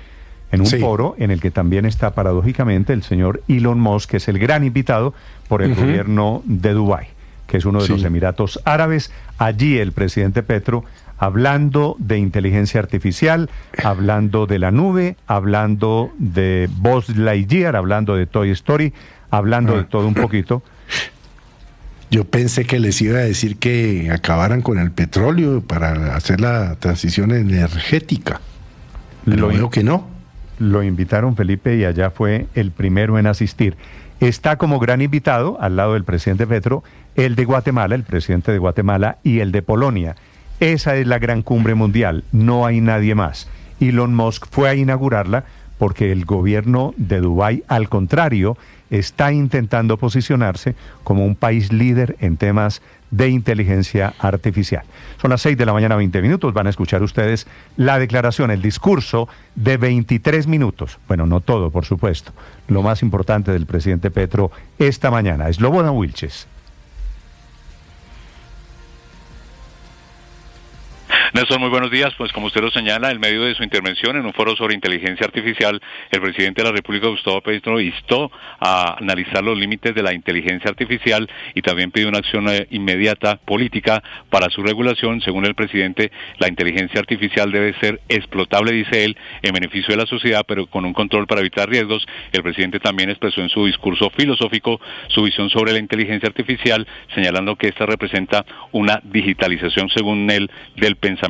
en un foro en el que también está paradójicamente el señor Elon Musk, que es el gran invitado por el gobierno de Dubái, que es uno de los Emiratos Árabes. Allí el presidente Petro hablando de inteligencia artificial, hablando de la nube, hablando de Buzz Lightyear, hablando de Toy Story, hablando de todo un poquito. Yo pensé que les iba a decir que acabaran con el petróleo para hacer la transición energética. Pero veo que no. Lo invitaron, Felipe, y allá fue el primero en asistir. Está como gran invitado, al lado del presidente Petro, el de Guatemala, el presidente de Guatemala, y el de Polonia. Esa es la gran cumbre mundial, no hay nadie más. Elon Musk fue a inaugurarla porque el gobierno de Dubái, al contrario, está intentando posicionarse como un país líder en temas de inteligencia artificial. Son las 6:20 a.m, van a escuchar ustedes la declaración, el discurso de 23 minutos. Bueno, no todo, por supuesto. Lo más importante del presidente Petro esta mañana. Slobodan Wilches. Néstor, muy buenos días. Pues como usted lo señala, en medio de su intervención en un foro sobre inteligencia artificial, el presidente de la República, Gustavo Petro, instó a analizar los límites de la inteligencia artificial y también pidió una acción inmediata política para su regulación. Según el presidente, la inteligencia artificial debe ser explotable, dice él, en beneficio de la sociedad, pero con un control para evitar riesgos. El presidente también expresó en su discurso filosófico su visión sobre la inteligencia artificial, señalando que esta representa una digitalización, según él, del pensamiento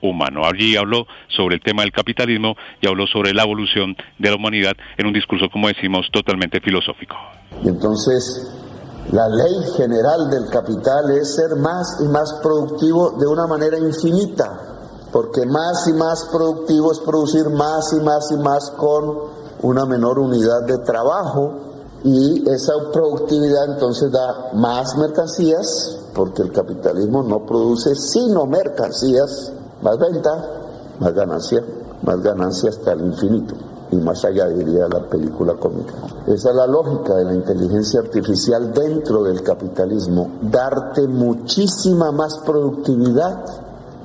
humano. Allí habló sobre el tema del capitalismo y habló sobre la evolución de la humanidad en un discurso, como decimos, totalmente filosófico. Y entonces, la ley general del capital es ser más y más productivo de una manera infinita, porque más y más productivo es producir más y más y más con una menor unidad de trabajo, y esa productividad entonces da más mercancías, porque el capitalismo no produce sino mercancías, más venta, más ganancia hasta el infinito, y más allá, diría la película cómica. Esa es la lógica de la inteligencia artificial dentro del capitalismo, darte muchísima más productividad,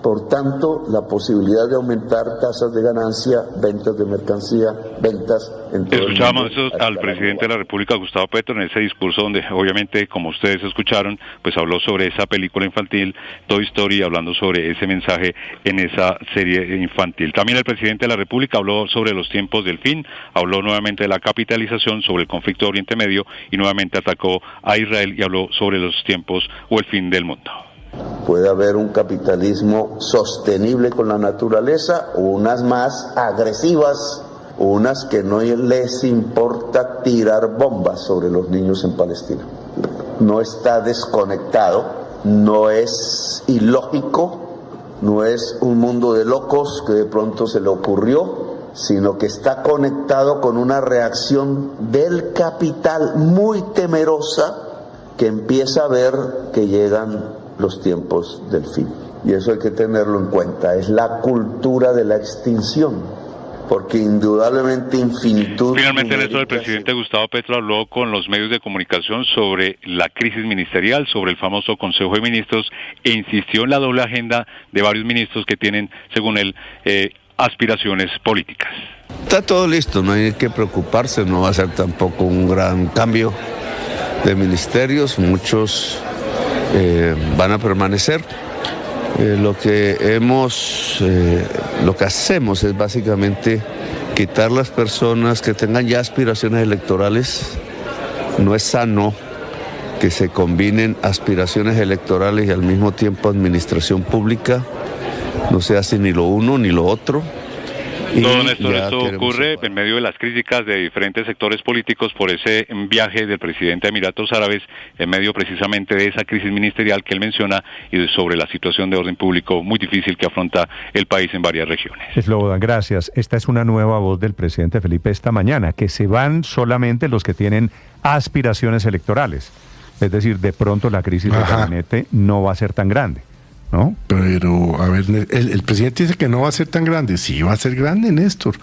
por tanto, la posibilidad de aumentar tasas de ganancia, ventas de mercancía, ventas en todo el mundo. Escuchábamos al presidente de la República, Gustavo Petro, en ese discurso donde, obviamente, como ustedes escucharon, pues habló sobre esa película infantil, Toy Story, hablando sobre ese mensaje en esa serie infantil. También el presidente de la República habló sobre los tiempos del fin, habló nuevamente de la capitalización, sobre el conflicto de Oriente Medio, y nuevamente atacó a Israel y habló sobre los tiempos o el fin del mundo. Puede haber un capitalismo sostenible con la naturaleza, o unas más agresivas, o unas que no les importa tirar bombas sobre los niños en Palestina. No está desconectado, no es ilógico, no es un mundo de locos que de pronto se le ocurrió, sino que está conectado con una reacción del capital muy temerosa, que empieza a ver que llegan los tiempos del fin. Y eso hay que tenerlo en cuenta. Es la cultura de la extinción, porque indudablemente infinitud... Finalmente, Néstor, el presidente Gustavo Petro habló con los medios de comunicación sobre la crisis ministerial, sobre el famoso Consejo de Ministros, e insistió en la doble agenda de varios ministros que tienen, según él, aspiraciones políticas. Está todo listo, no hay que preocuparse, no va a ser tampoco un gran cambio de ministerios, muchos van a permanecer. Lo que hacemos es básicamente quitar las personas que tengan ya aspiraciones electorales. No es sano que se combinen aspiraciones electorales y al mismo tiempo administración pública. No se hace ni lo uno ni lo otro. Todo, Néstor, esto ocurre en medio de las críticas de diferentes sectores políticos por ese viaje del presidente de Emiratos Árabes, en medio precisamente de esa crisis ministerial que él menciona y sobre la situación de orden público muy difícil que afronta el país en varias regiones. Slobodan, gracias. Esta es una nueva voz del presidente Felipe esta mañana, que se van solamente los que tienen aspiraciones electorales. Es decir, de pronto la crisis del gabinete no va a ser tan grande, ¿no? Pero, a ver, el presidente dice que no va a ser tan grande. Sí va a ser grande, Néstor.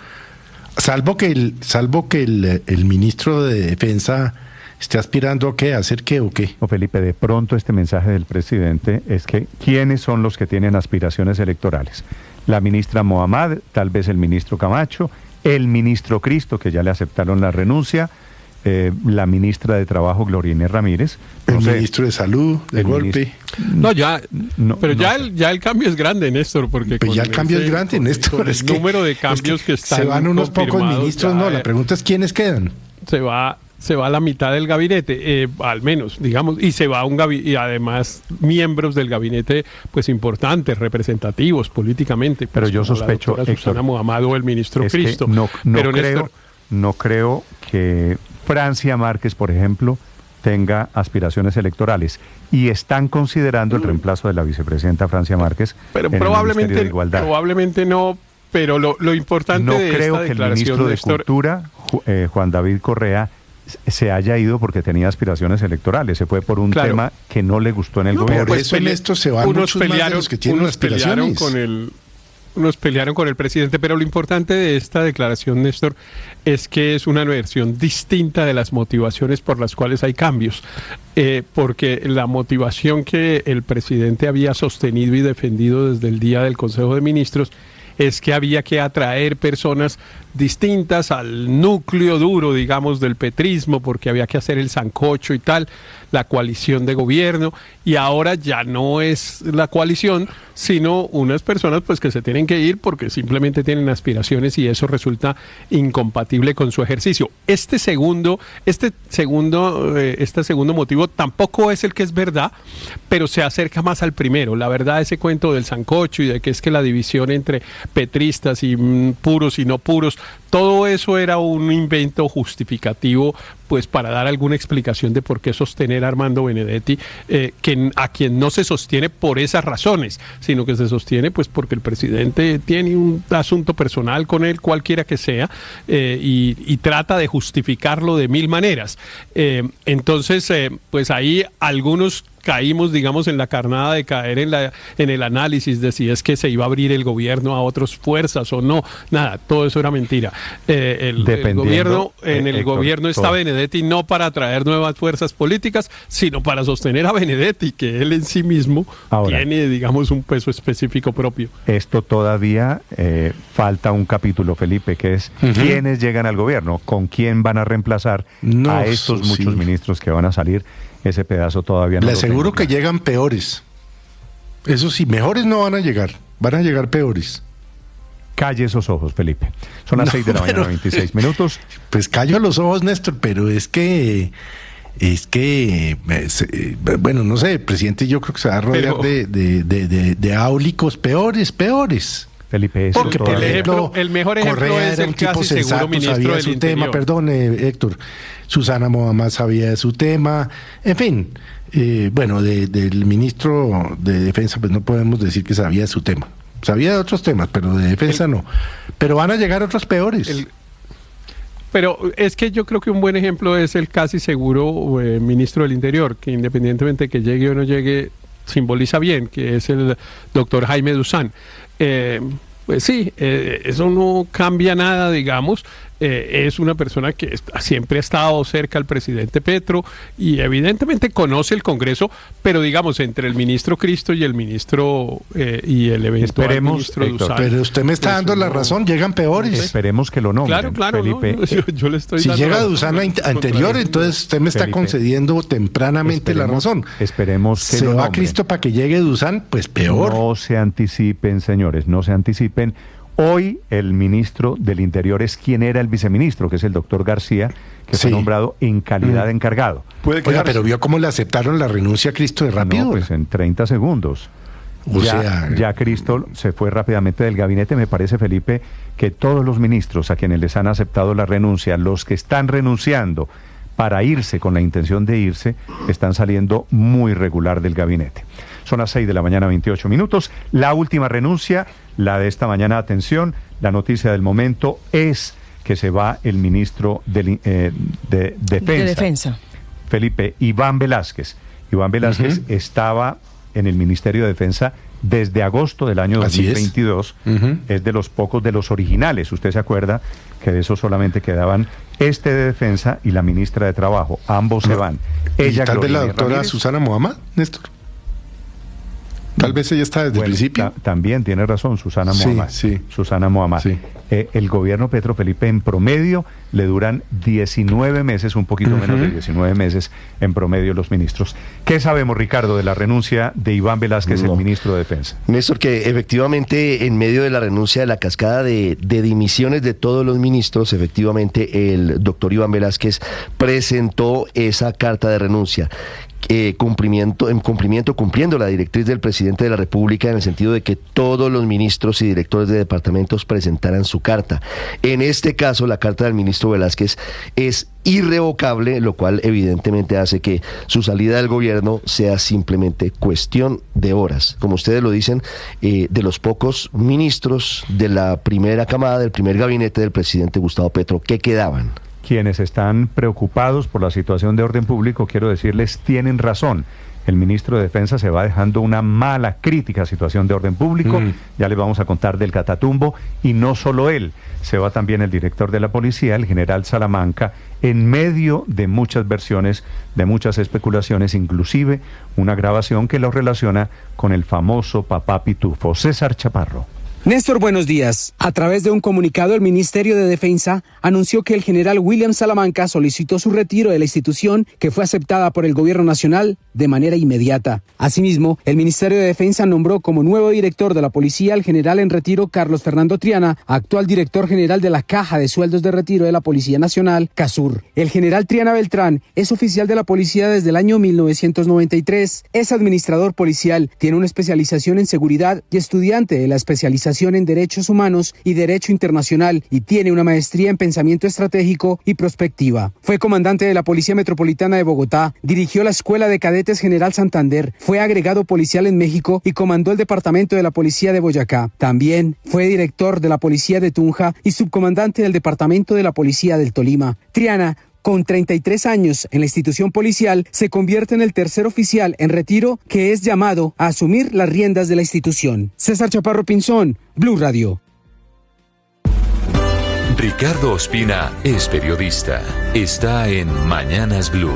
Salvo que el ministro de Defensa esté aspirando a qué, a hacer qué o qué. No, Felipe, de pronto este mensaje del presidente es que ¿quiénes son los que tienen aspiraciones electorales? La ministra Mohamed, tal vez el ministro Camacho, el ministro Cristo, que ya le aceptaron la renuncia, la ministra de Trabajo, Gloria Inés Ramírez. El ministro de Salud, de golpe. Ya el cambio es grande, Néstor, porque pues ya el cambio es grande, Néstor. El número de cambios que están se van unos pocos ministros, no, la pregunta es ¿quiénes quedan? Se va la mitad del gabinete, al menos, digamos, y se va y además miembros del gabinete, pues importantes, representativos políticamente. Pero yo sospecho, la Susana Mohamed o el ministro Cristo. No creo que Francia Márquez, por ejemplo, tenga aspiraciones electorales y están considerando el reemplazo de la vicepresidenta Francia Márquez. Pero en probablemente no, pero lo importante no de creo esta que el ministro de Cultura, Juan David Correa, se haya ido porque tenía aspiraciones electorales, se fue por un tema que no le gustó en el gobierno. Por eso en esto se van muchos más de los que tienen aspiraciones. Unos pelearon con el presidente, pero lo importante de esta declaración, Néstor, es que es una versión distinta de las motivaciones por las cuales hay cambios, porque la motivación que el presidente había sostenido y defendido desde el día del Consejo de Ministros es que había que atraer personas distintas al núcleo duro, digamos, del petrismo, porque había que hacer el sancocho y tal, la coalición de gobierno, y ahora ya no es la coalición, sino unas personas pues que se tienen que ir porque simplemente tienen aspiraciones y eso resulta incompatible con su ejercicio. Este segundo motivo tampoco es el que es verdad, pero se acerca más al primero. La verdad, ese cuento del sancocho y de que es que la división entre petristas y puros y no puros, todo eso era un invento justificativo pues para dar alguna explicación de por qué sostener a Armando Benedetti, a quien no se sostiene por esas razones, sino que se sostiene pues porque el presidente tiene un asunto personal con él, cualquiera que sea, y trata de justificarlo de mil maneras. Entonces, pues ahí algunos caímos, digamos, en la carnada de caer en el análisis de si es que se iba a abrir el gobierno a otras fuerzas o no. Nada, todo eso era mentira. El gobierno está Benedetti no para atraer nuevas fuerzas políticas, sino para sostener a Benedetti, que él en sí mismo tiene, digamos, un peso específico propio. Esto todavía falta un capítulo, Felipe, que es quiénes llegan al gobierno, con quién van a reemplazar a estos muchos ministros que van a salir. Ese pedazo todavía no. Le aseguro que llegan peores. Eso sí, mejores no van a llegar peores. Calle esos ojos, Felipe. Son las 6 de la mañana, 26 minutos. Pues callo los ojos, Néstor, pero es que bueno, no sé, el presidente yo creo que se va a rodear de áulicos peores. Felipe, eso porque por ejemplo, el mejor ejemplo Correa es era el un tipo casi seguro sensato, ministro sabía del su Interior. tema, perdón, Héctor. Susana Mohamed sabía de su tema, en fin, bueno, del ministro de Defensa pues no podemos decir que sabía de su tema. Sabía de otros temas, pero de defensa no. Pero van a llegar otros peores. Pero es que yo creo que un buen ejemplo es el casi seguro ministro del Interior, que independientemente de que llegue o no llegue, simboliza bien, que es el doctor Jaime Duzán. Pues sí, eso no cambia nada, digamos. Es una persona que siempre ha estado cerca al presidente Petro y evidentemente conoce el Congreso, pero digamos, entre el ministro Cristo y el ministro y el eventual ministro Duzán. Pero usted me está dando la razón, llegan peores. Esperemos que lo nombren. Claro, Felipe. No, yo le estoy si dando llega Duzán anterior, entonces usted me está concediendo tempranamente la razón. Esperemos que se lo va nombren. Cristo para que llegue Duzán, pues peor. No se anticipen, señores, no se anticipen. Hoy el ministro del Interior es quien era el viceministro, que es el doctor García, que fue nombrado en calidad de encargado. Oiga, pero vio cómo le aceptaron la renuncia a Cristo de rápido. No, pues en 30 segundos. Ya Cristo se fue rápidamente del gabinete. Me parece, Felipe, que todos los ministros a quienes les han aceptado la renuncia, los que están renunciando para irse con la intención de irse, están saliendo muy regular del gabinete. Son las 6 de la mañana, 28 minutos. La última renuncia, la de esta mañana, atención, la noticia del momento es que se va el ministro de Defensa. Felipe, Iván Velásquez. Iván Velásquez estaba en el Ministerio de Defensa desde agosto del año 2022. Es de los pocos, de los originales. Usted se acuerda que de eso solamente quedaban de Defensa y la ministra de Trabajo. Ambos se van. Ella, tal vez la Gloria doctora Ramírez, Susana Muhammad, Néstor. Tal vez ella está desde el principio. También tiene razón, Susana Muhammad. Susana Muhammad. El gobierno Petro, Felipe, en promedio le duran 19 meses, un poquito menos de 19 meses en promedio los ministros. ¿Qué sabemos, Ricardo, de la renuncia de Iván Velásquez, el ministro de Defensa? Néstor, que efectivamente en medio de la renuncia de la cascada de dimisiones de todos los ministros, efectivamente el doctor Iván Velásquez presentó esa carta de renuncia. Cumpliendo la directriz del presidente de la República en el sentido de que todos los ministros y directores de departamentos presentaran su carta. En este caso, la carta del ministro Velásquez es irrevocable, lo cual evidentemente hace que su salida del gobierno sea simplemente cuestión de horas. Como ustedes lo dicen, de los pocos ministros de la primera camada, del primer gabinete del presidente Gustavo Petro, que quedaban. Quienes están preocupados por la situación de orden público, quiero decirles, tienen razón. El ministro de Defensa se va dejando una mala, crítica situación de orden público. Ya les vamos a contar del Catatumbo. Y no solo él, se va también el director de la policía, el general Salamanca, en medio de muchas versiones, de muchas especulaciones, inclusive una grabación que lo relaciona con el famoso papá Pitufo. César Chaparro. Néstor, buenos días. A través de un comunicado, el Ministerio de Defensa anunció que el general William Salamanca solicitó su retiro de la institución, que fue aceptada por el Gobierno Nacional de manera inmediata. Asimismo, el Ministerio de Defensa nombró como nuevo director de la policía al general en retiro Carlos Fernando Triana, actual director general de la Caja de Sueldos de Retiro de la Policía Nacional, CASUR. El general Triana Beltrán es oficial de la policía desde el año 1993, es administrador policial, tiene una especialización en seguridad y estudiante de la especialización en Derechos Humanos y Derecho Internacional, y tiene una maestría en Pensamiento Estratégico y Prospectiva. Fue comandante de la Policía Metropolitana de Bogotá, dirigió la Escuela de Cadetes General Santander, fue agregado policial en México y comandó el Departamento de la Policía de Boyacá. También fue director de la Policía de Tunja y subcomandante del Departamento de la Policía del Tolima. Triana, con 33 años en la institución policial, se convierte en el tercer oficial en retiro que es llamado a asumir las riendas de la institución. César Chaparro Pinzón, Blue Radio. Ricardo Ospina es periodista. Está en Mañanas Blue.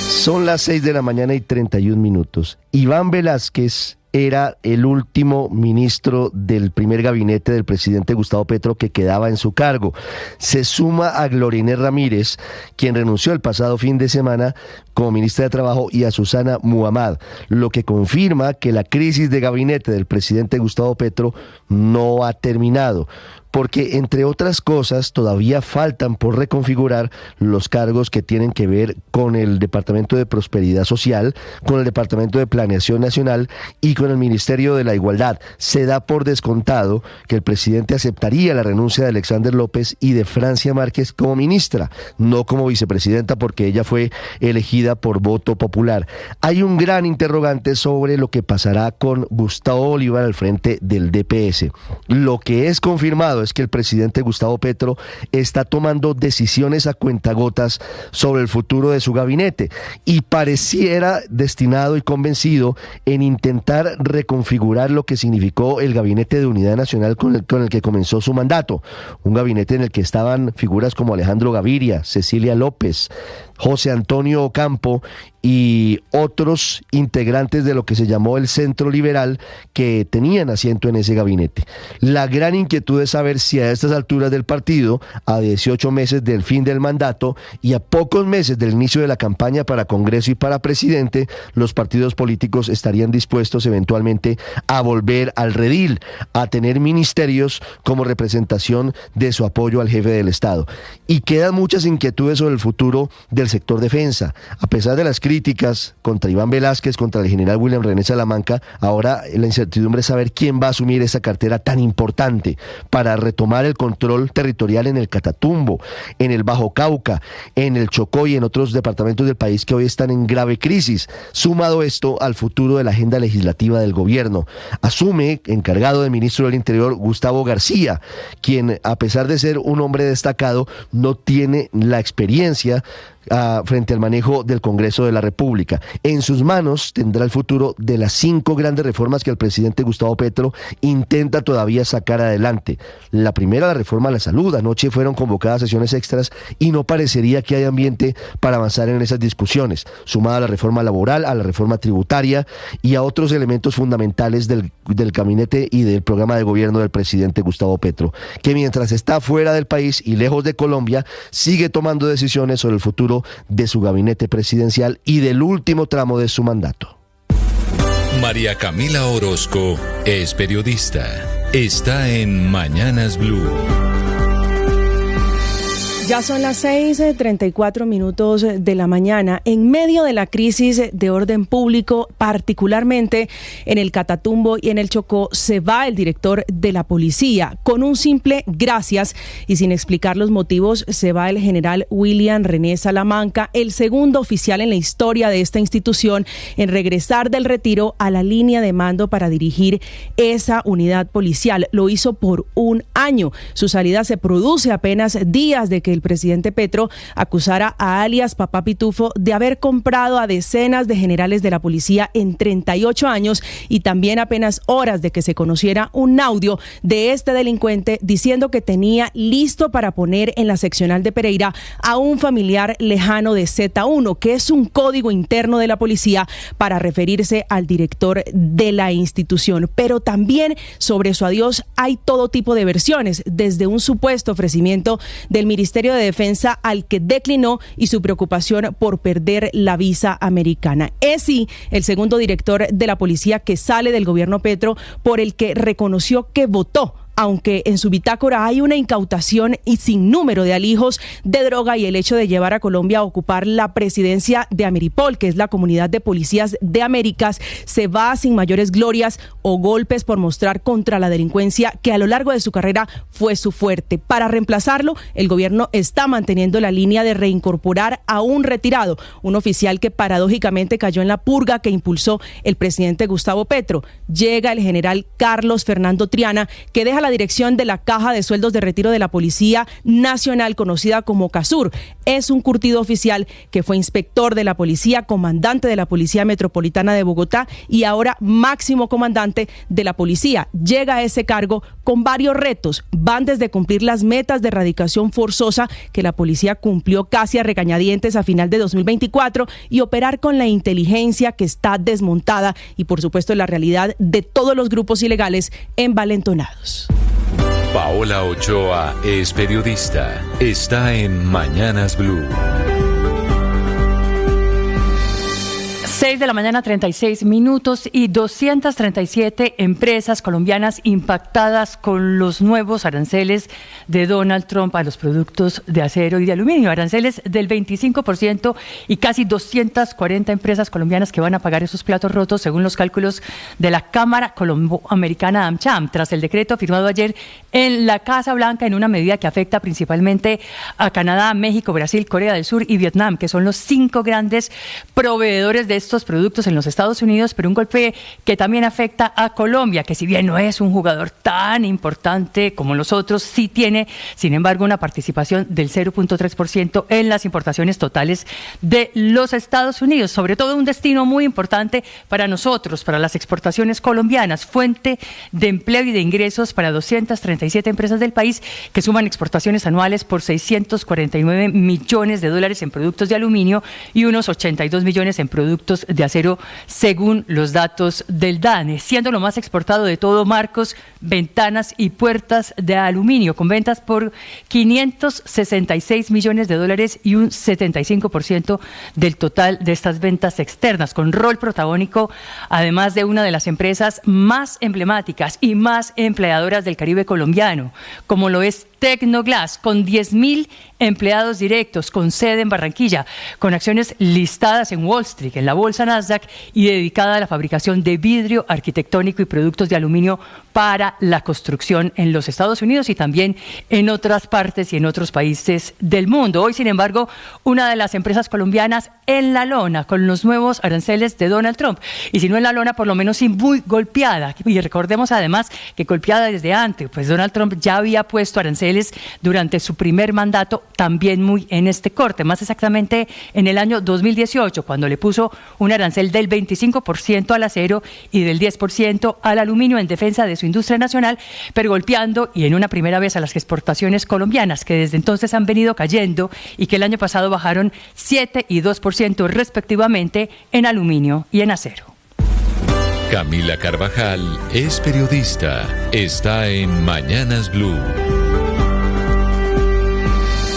Son las 6:31 a.m. Iván Velásquez era el último ministro del primer gabinete del presidente Gustavo Petro que quedaba en su cargo. Se suma a Gloria Inés Ramírez, quien renunció el pasado fin de semana como ministra de Trabajo, y a Susana Muhammad, lo que confirma que la crisis de gabinete del presidente Gustavo Petro no ha terminado, porque entre otras cosas todavía faltan por reconfigurar los cargos que tienen que ver con el Departamento de Prosperidad Social, con el Departamento de Planeación Nacional y con el Ministerio de la Igualdad. Se da por descontado que el presidente aceptaría la renuncia de Alexander López y de Francia Márquez como ministra, no como vicepresidenta, porque ella fue elegida por voto popular. Hay un gran interrogante sobre lo que pasará con Gustavo Bolívar al frente del DPS. Lo que es confirmado es que el presidente Gustavo Petro está tomando decisiones a cuentagotas sobre el futuro de su gabinete y pareciera destinado y convencido en intentar reconfigurar lo que significó el Gabinete de Unidad Nacional con el que comenzó su mandato. Un gabinete en el que estaban figuras como Alejandro Gaviria, Cecilia López, José Antonio Ocampo y otros integrantes de lo que se llamó el Centro Liberal que tenían asiento en ese gabinete. La gran inquietud es saber si a estas alturas del partido, a 18 meses del fin del mandato y a pocos meses del inicio de la campaña para Congreso y para presidente, los partidos políticos estarían dispuestos eventualmente a volver al redil, a tener ministerios como representación de su apoyo al jefe del Estado. Y quedan muchas inquietudes sobre el futuro del del sector defensa. A pesar de las críticas contra Iván Velásquez, contra el general William René Salamanca, ahora la incertidumbre es saber quién va a asumir esa cartera tan importante para retomar el control territorial en el Catatumbo, en el Bajo Cauca, en el Chocó y en otros departamentos del país que hoy están en grave crisis. Sumado esto al futuro de la agenda legislativa del gobierno. Asume, encargado del ministro del Interior, Gustavo García, quien, a pesar de ser un hombre destacado, no tiene la experiencia frente al manejo del Congreso de la República. En sus manos tendrá el futuro de las 5 grandes reformas que el presidente Gustavo Petro intenta todavía sacar adelante. La primera, la reforma a la salud. Anoche fueron convocadas sesiones extras y no parecería que haya ambiente para avanzar en esas discusiones, sumada a la reforma laboral, a la reforma tributaria y a otros elementos fundamentales del gabinete y del programa de gobierno del presidente Gustavo Petro, que mientras está fuera del país y lejos de Colombia, sigue tomando decisiones sobre el futuro de su gabinete presidencial y del último tramo de su mandato. María Camila Orozco es periodista. Está en Mañanas Blue. Ya son las 6:34 de la mañana. En medio de la crisis de orden público, particularmente en el Catatumbo y en el Chocó, se va el director de la policía. Con un simple gracias y sin explicar los motivos, se va el general William René Salamanca, el segundo oficial en la historia de esta institución en regresar del retiro a la línea de mando para dirigir esa unidad policial. Lo hizo por un año. Su salida se produce apenas días de que el presidente Petro acusara a alias Papá Pitufo de haber comprado a decenas de generales de la policía en 38 años y también apenas horas de que se conociera un audio de este delincuente diciendo que tenía listo para poner en la seccional de Pereira a un familiar lejano de Z1, que es un código interno de la policía para referirse al director de la institución. Pero también sobre su adiós hay todo tipo de versiones, desde un supuesto ofrecimiento del Ministerio de Defensa al que declinó y su preocupación por perder la visa americana. Es sí el segundo director de la policía que sale del gobierno Petro, por el que reconoció que votó, aunque en su bitácora hay una incautación y sin número de alijos de droga y el hecho de llevar a Colombia a ocupar la presidencia de Ameripol, que es la Comunidad de Policías de Américas, se va sin mayores glorias o golpes por mostrar contra la delincuencia, que a lo largo de su carrera fue su fuerte. Para reemplazarlo, el gobierno está manteniendo la línea de reincorporar a un retirado, un oficial que paradójicamente cayó en la purga que impulsó el presidente Gustavo Petro. Llega el general Carlos Fernando Triana, que deja la dirección de la Caja de Sueldos de Retiro de la Policía Nacional, conocida como CASUR. Es un curtido oficial que fue inspector de la policía, comandante de la Policía Metropolitana de Bogotá y ahora máximo comandante de la policía. Llega a ese cargo con varios retos. Van desde cumplir las metas de erradicación forzosa que la policía cumplió casi a regañadientes a final de 2024 y operar con la inteligencia que está desmontada y por supuesto la realidad de todos los grupos ilegales envalentonados. Paola Ochoa es periodista. Está en Mañanas Blue. 6 de la mañana, 36 minutos y 237 empresas colombianas impactadas con los nuevos aranceles de Donald Trump a los productos de acero y de aluminio. Aranceles del 25% y casi 240 empresas colombianas que van a pagar esos platos rotos según los cálculos de la Cámara Colombo-Americana AmCham, tras el decreto firmado ayer en la Casa Blanca en una medida que afecta principalmente a Canadá, México, Brasil, Corea del Sur y Vietnam, que son los 5 grandes proveedores de estos productos en los Estados Unidos, pero un golpe que también afecta a Colombia, que si bien no es un jugador tan importante como los otros, sí tiene, sin embargo, una participación del 0.3% en las importaciones totales de los Estados Unidos, sobre todo un destino muy importante para nosotros, para las exportaciones colombianas, fuente de empleo y de ingresos para 237 empresas del país que suman exportaciones anuales por $649 millones en productos de aluminio y unos 82 millones en productos de acero, según los datos del DANE, siendo lo más exportado de todo marcos, ventanas y puertas de aluminio, con ventas por $566 millones y un 75% del total de estas ventas externas, con rol protagónico, además de una de las empresas más emblemáticas y más empleadoras del Caribe colombiano, como lo es Tecnoglass, con 10.000 empleados directos, con sede en Barranquilla, con acciones listadas en Wall Street, en la bolsa Nasdaq, y dedicada a la fabricación de vidrio arquitectónico y productos de aluminio para la construcción en los Estados Unidos y también en otras partes y en otros países del mundo. Hoy, sin embargo, una de las empresas colombianas en la lona con los nuevos aranceles de Donald Trump. Y si no en la lona, por lo menos sí muy golpeada. Y recordemos además que golpeada desde antes, pues Donald Trump ya había puesto aranceles durante su primer mandato, también muy en este corte, más exactamente en el año 2018, cuando le puso un arancel del 25% al acero y del 10% al aluminio en defensa de su industria nacional, pero golpeando y en una primera vez a las exportaciones colombianas, que desde entonces han venido cayendo y que el año pasado bajaron 7 y 2% respectivamente en aluminio y en acero. Camila Carvajal es periodista. Está en Mañanas Blue.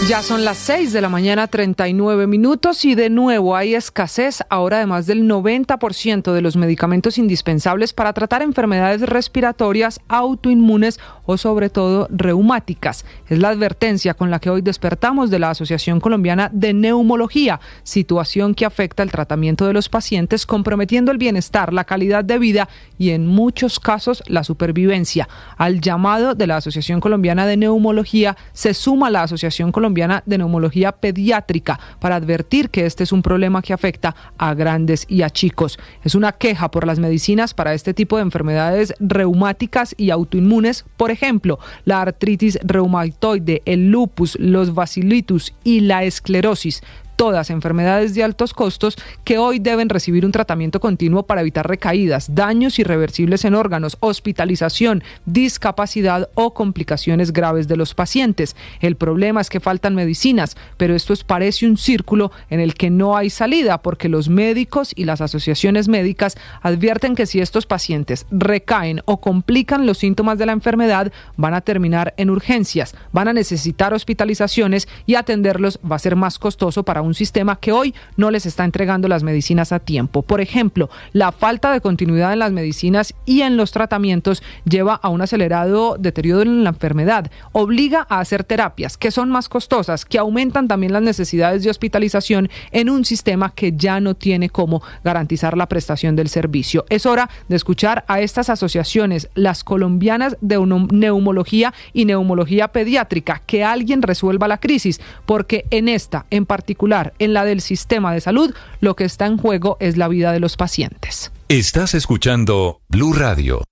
Ya son las 6 de la mañana, 39 minutos, y de nuevo hay escasez ahora de más del 90% de los medicamentos indispensables para tratar enfermedades respiratorias, autoinmunes o sobre todo reumáticas. Es la advertencia con la que hoy despertamos de la Asociación Colombiana de Neumología, situación que afecta el tratamiento de los pacientes, comprometiendo el bienestar, la calidad de vida y en muchos casos la supervivencia. Al llamado de la Asociación Colombiana de Neumología se suma la Asociación Colombiana de Neumología Pediátrica para advertir que este es un problema que afecta a grandes y a chicos. Es una queja por las medicinas para este tipo de enfermedades reumáticas y autoinmunes, por ejemplo, la artritis reumatoide, el lupus, los vasculitis y la esclerosis. Todas enfermedades de altos costos que hoy deben recibir un tratamiento continuo para evitar recaídas, daños irreversibles en órganos, hospitalización, discapacidad o complicaciones graves de los pacientes. El problema es que faltan medicinas, pero esto parece un círculo en el que no hay salida, porque los médicos y las asociaciones médicas advierten que si estos pacientes recaen o complican los síntomas de la enfermedad, van a terminar en urgencias, van a necesitar hospitalizaciones y atenderlos va a ser más costoso para un sistema que hoy no les está entregando las medicinas a tiempo. Por ejemplo, la falta de continuidad en las medicinas y en los tratamientos lleva a un acelerado deterioro en la enfermedad, obliga a hacer terapias que son más costosas, que aumentan también las necesidades de hospitalización en un sistema que ya no tiene cómo garantizar la prestación del servicio. Es hora de escuchar a estas asociaciones, las colombianas de neumología y neumología pediátrica, que alguien resuelva la crisis, porque en esta en particular, en la del sistema de salud, lo que está en juego es la vida de los pacientes. Estás escuchando Blue Radio.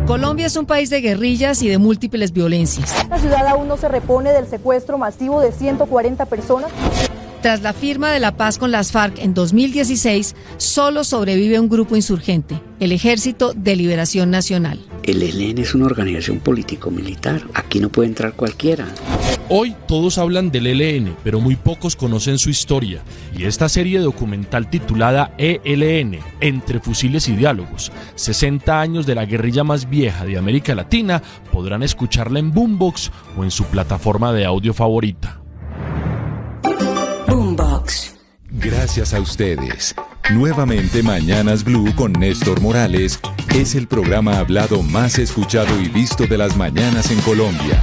Colombia es un país de guerrillas y de múltiples violencias. La ciudad aún no se repone del secuestro masivo de 140 personas. Tras la firma de la paz con las FARC en 2016, solo sobrevive un grupo insurgente, el Ejército de Liberación Nacional. El ELN es una organización político-militar. Aquí no puede entrar cualquiera. Hoy todos hablan del ELN, pero muy pocos conocen su historia. Y esta serie documental titulada ELN, Entre Fusiles y Diálogos, 60 años de la guerrilla más vieja de América Latina, podrán escucharla en Boombox o en su plataforma de audio favorita. Boombox. Gracias a ustedes. Nuevamente Mañanas Blue con Néstor Morales es el programa hablado más escuchado y visto de las mañanas en Colombia.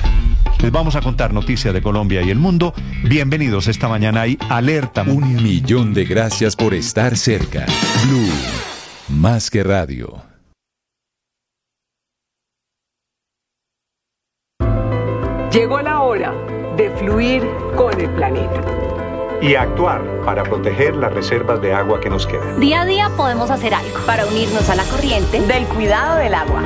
Les vamos a contar noticias de Colombia y el mundo. Bienvenidos esta mañana y alerta. 1 millón de gracias por estar cerca. Blue, más que radio. Llegó la hora de fluir con el planeta. Y actuar para proteger las reservas de agua que nos quedan. Día a día podemos hacer algo para unirnos a la corriente del cuidado del agua.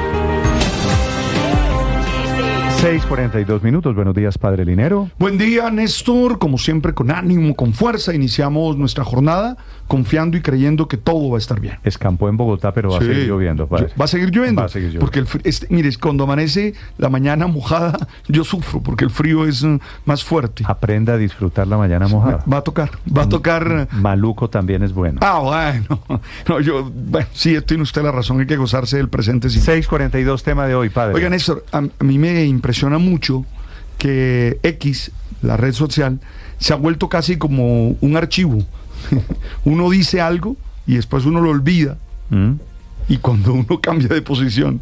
6:42 minutos. Buenos días, Padre Linero. Buen día, Néstor. Como siempre, con ánimo, con fuerza, iniciamos nuestra jornada confiando y creyendo que todo va a estar bien. Escampó en Bogotá, pero va a seguir lloviendo, Padre. ¿Va a seguir lloviendo? Va a seguir lloviendo. Porque mire, cuando amanece la mañana mojada, yo sufro, porque el frío es más fuerte. Aprenda a disfrutar la mañana mojada. Va a tocar. Maluco también es bueno. Bueno. No, sí, tiene usted la razón, hay que gozarse del presente. 6:42, tema de hoy, Padre. Oiga, Néstor, a mí me impresiona mucho que X, la red social, se ha vuelto casi como un archivo. Uno dice algo y después uno lo olvida. Y cuando uno cambia de posición,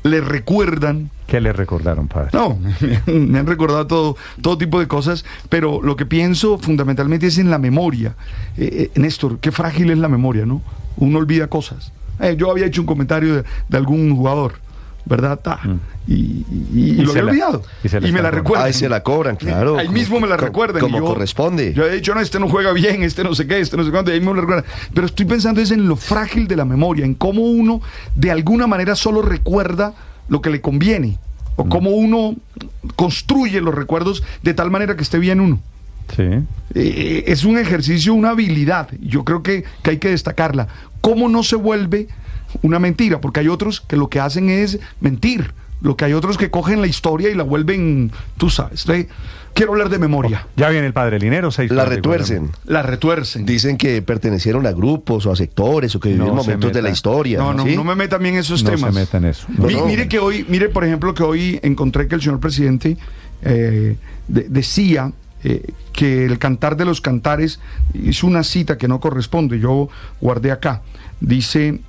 le recuerdan. ¿Qué le recordaron, padre? No, me han recordado todo tipo de cosas, pero lo que pienso fundamentalmente es en la memoria. Néstor, qué frágil es la memoria, ¿no? Uno olvida cosas. Yo había hecho un comentario de algún jugador, ¿verdad? Y lo había olvidado. Y me la recuerdan. Ahí se la cobran, claro. Ahí mismo me la recuerdan. Como corresponde. Yo he dicho, no, este no juega bien, este no sé qué, este no sé cuánto, y ahí me lo recuerdan. Pero estoy pensando es en lo frágil de la memoria, en cómo uno de alguna manera solo recuerda lo que le conviene, o cómo uno construye los recuerdos de tal manera que esté bien uno. Sí. Es un ejercicio, una habilidad, yo creo que hay que destacarla. ¿Cómo no se vuelve una mentira? Porque hay otros que lo que hacen es mentir, lo que hay otros que cogen la historia y la vuelven, tú sabes. Quiero hablar de memoria. Ya viene el padre Linero, 6. La retuercen. La retuercen. Dicen que pertenecieron a grupos o a sectores o que vivieron momentos de la historia. No me metan bien en esos temas. No se metan en eso. Mire, por ejemplo, que hoy encontré que el señor presidente decía que el Cantar de los Cantares hizo una cita que no corresponde, yo guardé acá. Dice: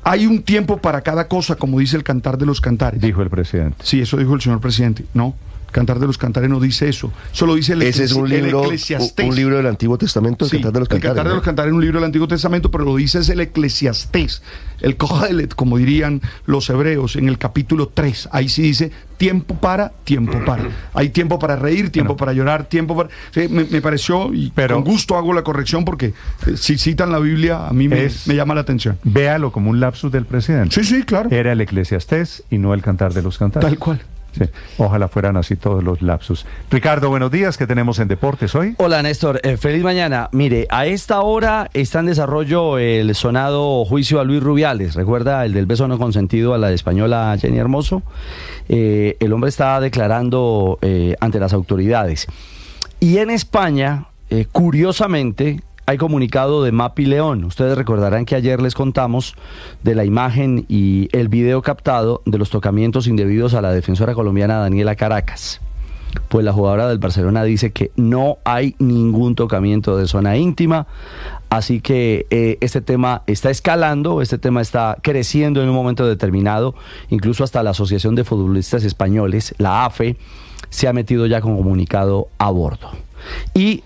hay un tiempo para cada cosa, como dice el Cantar de los Cantares. Dijo el presidente. Sí, eso dijo el señor presidente. No, Cantar de los Cantares no dice eso. Solo dice Ese es un libro del Antiguo Testamento, el sí, Cantar de los Cantares. El Cantar de los Cantares es un libro del Antiguo Testamento, pero lo dice es el Eclesiastés, el Kohelet, como dirían los hebreos, en el capítulo 3. Ahí sí dice tiempo para. Hay tiempo para reír, tiempo para llorar, tiempo para... Sí, me pareció, y con gusto hago la corrección, porque si citan la Biblia, a mí me llama la atención. Véalo como un lapsus del presidente. Sí, claro. Era el Eclesiastés y no el Cantar de los Cantares. Tal cual. Sí. Ojalá fueran así todos los lapsus. Ricardo, buenos días. ¿Qué tenemos en deportes hoy? Hola, Néstor. Feliz mañana. Mire, a esta hora está en desarrollo el sonado juicio a Luis Rubiales. ¿Recuerda el del beso no consentido a la española Jenny Hermoso? El hombre está declarando ante las autoridades. Y en España, curiosamente, hay comunicado de Mapi León. Ustedes recordarán que ayer les contamos de la imagen y el video captado de los tocamientos indebidos a la defensora colombiana Daniela Caracas. Pues la jugadora del Barcelona dice que no hay ningún tocamiento de zona íntima, así que este tema está escalando, este tema está creciendo en un momento determinado. Incluso hasta la Asociación de Futbolistas Españoles, la AFE, se ha metido ya con comunicado a bordo. Y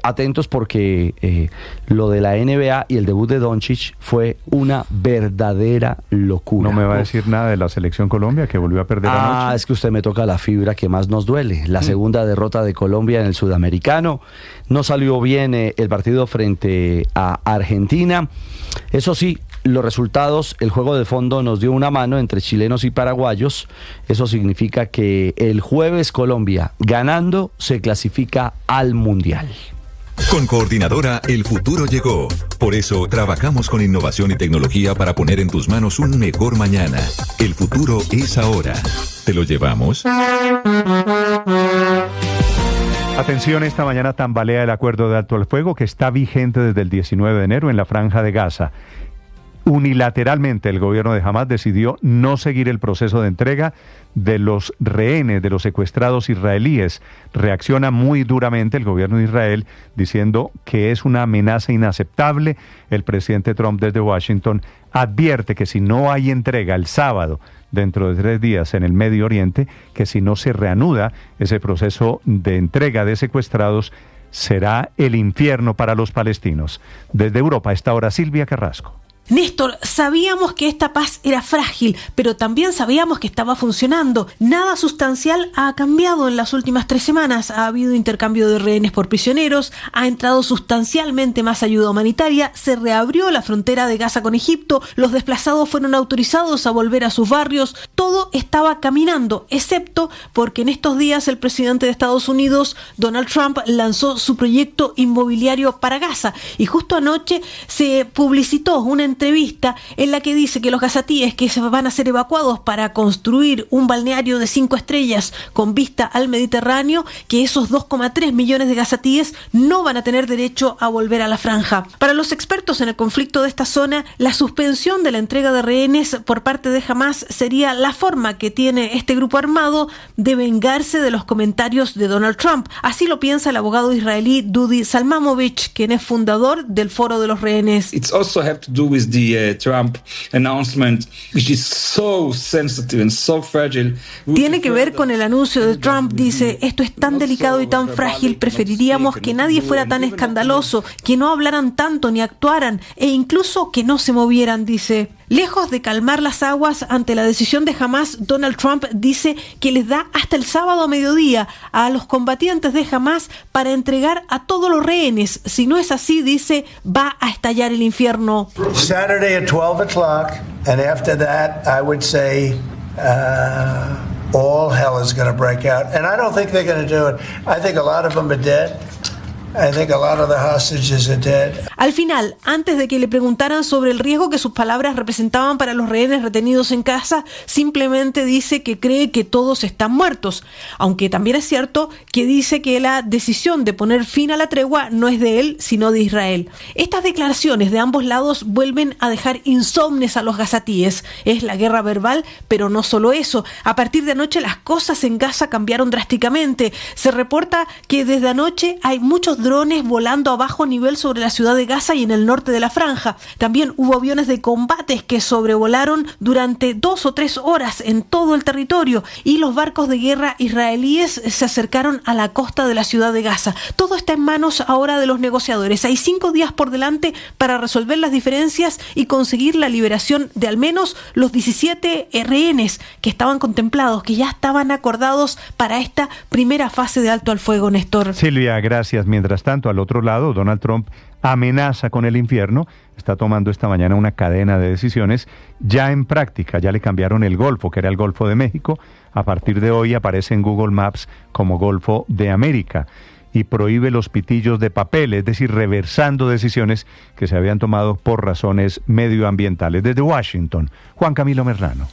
atentos porque lo de la NBA y el debut de Doncic fue una verdadera locura. No me va a decir nada de la selección Colombia, que volvió a perder anoche. Es que usted me toca la fibra que más nos duele. La segunda derrota de Colombia en el Sudamericano. No salió bien el partido frente a Argentina. Eso sí, los resultados, el juego de fondo nos dio una mano entre chilenos y paraguayos. Eso significa que el jueves Colombia, ganando, se clasifica al Mundial. Con Coordinadora, el futuro llegó. Por eso, trabajamos con innovación y tecnología para poner en tus manos un mejor mañana. El futuro es ahora. ¿Te lo llevamos? Atención, esta mañana tambalea el acuerdo de alto al fuego que está vigente desde el 19 de enero en la Franja de Gaza. Unilateralmente el gobierno de Hamás decidió no seguir el proceso de entrega de los rehenes, de los secuestrados israelíes. Reacciona muy duramente el gobierno de Israel diciendo que es una amenaza inaceptable. El presidente Trump desde Washington advierte que si no hay entrega el sábado, dentro de 3 días en el Medio Oriente, que si no se reanuda ese proceso de entrega de secuestrados, será el infierno para los palestinos. Desde Europa, a esta hora, Silvia Carrasco. Néstor, sabíamos que esta paz era frágil, pero también sabíamos que estaba funcionando. Nada sustancial ha cambiado en las últimas 3 semanas. Ha habido intercambio de rehenes por prisioneros, ha entrado sustancialmente más ayuda humanitaria, se reabrió la frontera de Gaza con Egipto, los desplazados fueron autorizados a volver a sus barrios. Todo estaba caminando, excepto porque en estos días el presidente de Estados Unidos, Donald Trump, lanzó su proyecto inmobiliario para Gaza. Y justo anoche se publicitó una entrevista en la que dice que los gazatíes que se van a ser evacuados para construir un balneario de 5 estrellas con vista al Mediterráneo, que esos 2,3 millones de gazatíes no van a tener derecho a volver a la franja. Para los expertos en el conflicto de esta zona, la suspensión de la entrega de rehenes por parte de Hamás sería la forma que tiene este grupo armado de vengarse de los comentarios de Donald Trump. Así lo piensa el abogado israelí Dudi Salmamovich, quien es fundador del Foro de los Rehenes. It's also have to do with is the Trump announcement, which is so sensitive and so fragile. Tiene que ver con el anuncio de Trump, dice, esto es tan delicado y tan frágil, preferiríamos que nadie fuera tan escandaloso, que no hablaran tanto ni actuaran, e incluso que no se movieran, dice. Lejos de calmar las aguas ante la decisión de Hamás, Donald Trump dice que les da hasta el sábado a mediodía a los combatientes de Hamás para entregar a todos los rehenes. Si no es así, dice, va a estallar el infierno. Saturday at 12 o'clock, and after that, I would say all hell is going to break out. And I don't think they're going to do it. I think a lot of them are dead. I think a lot of the hostages are dead. Al final, antes de que le preguntaran sobre el riesgo que sus palabras representaban para los rehenes retenidos en casa, simplemente dice que cree que todos están muertos. Aunque también es cierto que dice que la decisión de poner fin a la tregua no es de él, sino de Israel. Estas declaraciones de ambos lados vuelven a dejar insomnes a los gazatíes. Es la guerra verbal, pero no solo eso. A partir de anoche las cosas en Gaza cambiaron drásticamente. Se reporta que desde anoche hay muchos drones volando a bajo nivel sobre la ciudad de Gaza y en el norte de la franja. También hubo aviones de combates que sobrevolaron durante 2 o 3 horas en todo el territorio y los barcos de guerra israelíes se acercaron a la costa de la ciudad de Gaza. Todo está en manos ahora de los negociadores. Hay 5 días por delante para resolver las diferencias y conseguir la liberación de al menos los 17 rehenes que estaban contemplados, que ya estaban acordados para esta primera fase de alto al fuego, Néstor. Silvia, gracias. Mientras tanto, al otro lado, Donald Trump amenaza con el infierno. Está tomando esta mañana una cadena de decisiones ya en práctica. Ya le cambiaron el Golfo, que era el Golfo de México. A partir de hoy aparece en Google Maps como Golfo de América. Y prohíbe los pitillos de papel, es decir, reversando decisiones que se habían tomado por razones medioambientales. Desde Washington, Juan Camilo Merlano.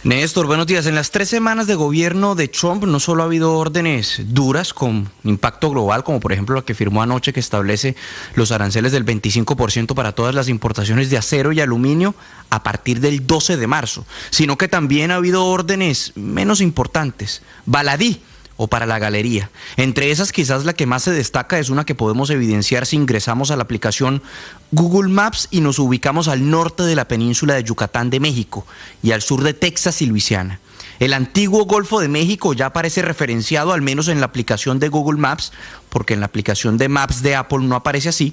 Néstor, buenos días. En las 3 semanas de gobierno de Trump no solo ha habido órdenes duras con impacto global, como por ejemplo la que firmó anoche que establece los aranceles del 25% para todas las importaciones de acero y aluminio a partir del 12 de marzo, sino que también ha habido órdenes menos importantes, baladí o para la galería. Entre esas, quizás la que más se destaca es una que podemos evidenciar si ingresamos a la aplicación Google Maps y nos ubicamos al norte de la península de Yucatán de México y al sur de Texas y Luisiana. El antiguo Golfo de México ya aparece referenciado, al menos en la aplicación de Google Maps, porque en la aplicación de Maps de Apple no aparece así,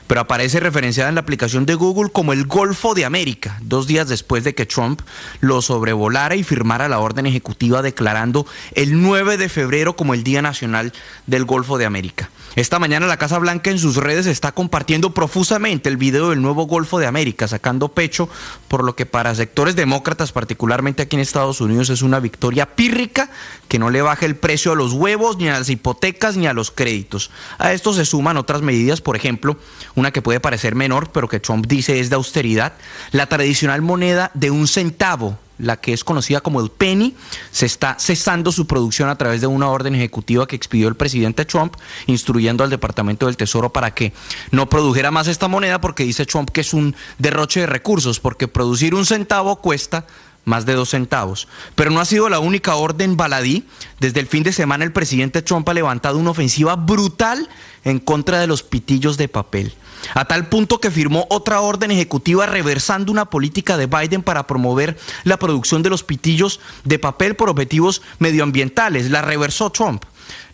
pero aparece referenciada en la aplicación de Google como el Golfo de América, 2 días después de que Trump lo sobrevolara y firmara la orden ejecutiva declarando el 9 de febrero como el Día Nacional del Golfo de América. Esta mañana la Casa Blanca en sus redes está compartiendo profusamente el video del nuevo Golfo de América, sacando pecho por lo que para sectores demócratas, particularmente aquí en Estados Unidos, es una victoria pírrica que no le baja el precio a los huevos, ni a las hipotecas, ni a los créditos. A esto se suman otras medidas, por ejemplo, una que puede parecer menor, pero que Trump dice es de austeridad, la tradicional moneda de 1 centavo, la que es conocida como el penny, se está cesando su producción a través de una orden ejecutiva que expidió el presidente Trump, instruyendo al Departamento del Tesoro para que no produjera más esta moneda, porque dice Trump que es un derroche de recursos, porque producir 1 centavo cuesta más de 2 centavos. Pero no ha sido la única orden baladí. Desde el fin de semana el presidente Trump ha levantado una ofensiva brutal en contra de los pitillos de papel, a tal punto que firmó otra orden ejecutiva reversando una política de Biden para promover la producción de los pitillos de papel por objetivos medioambientales. La reversó Trump.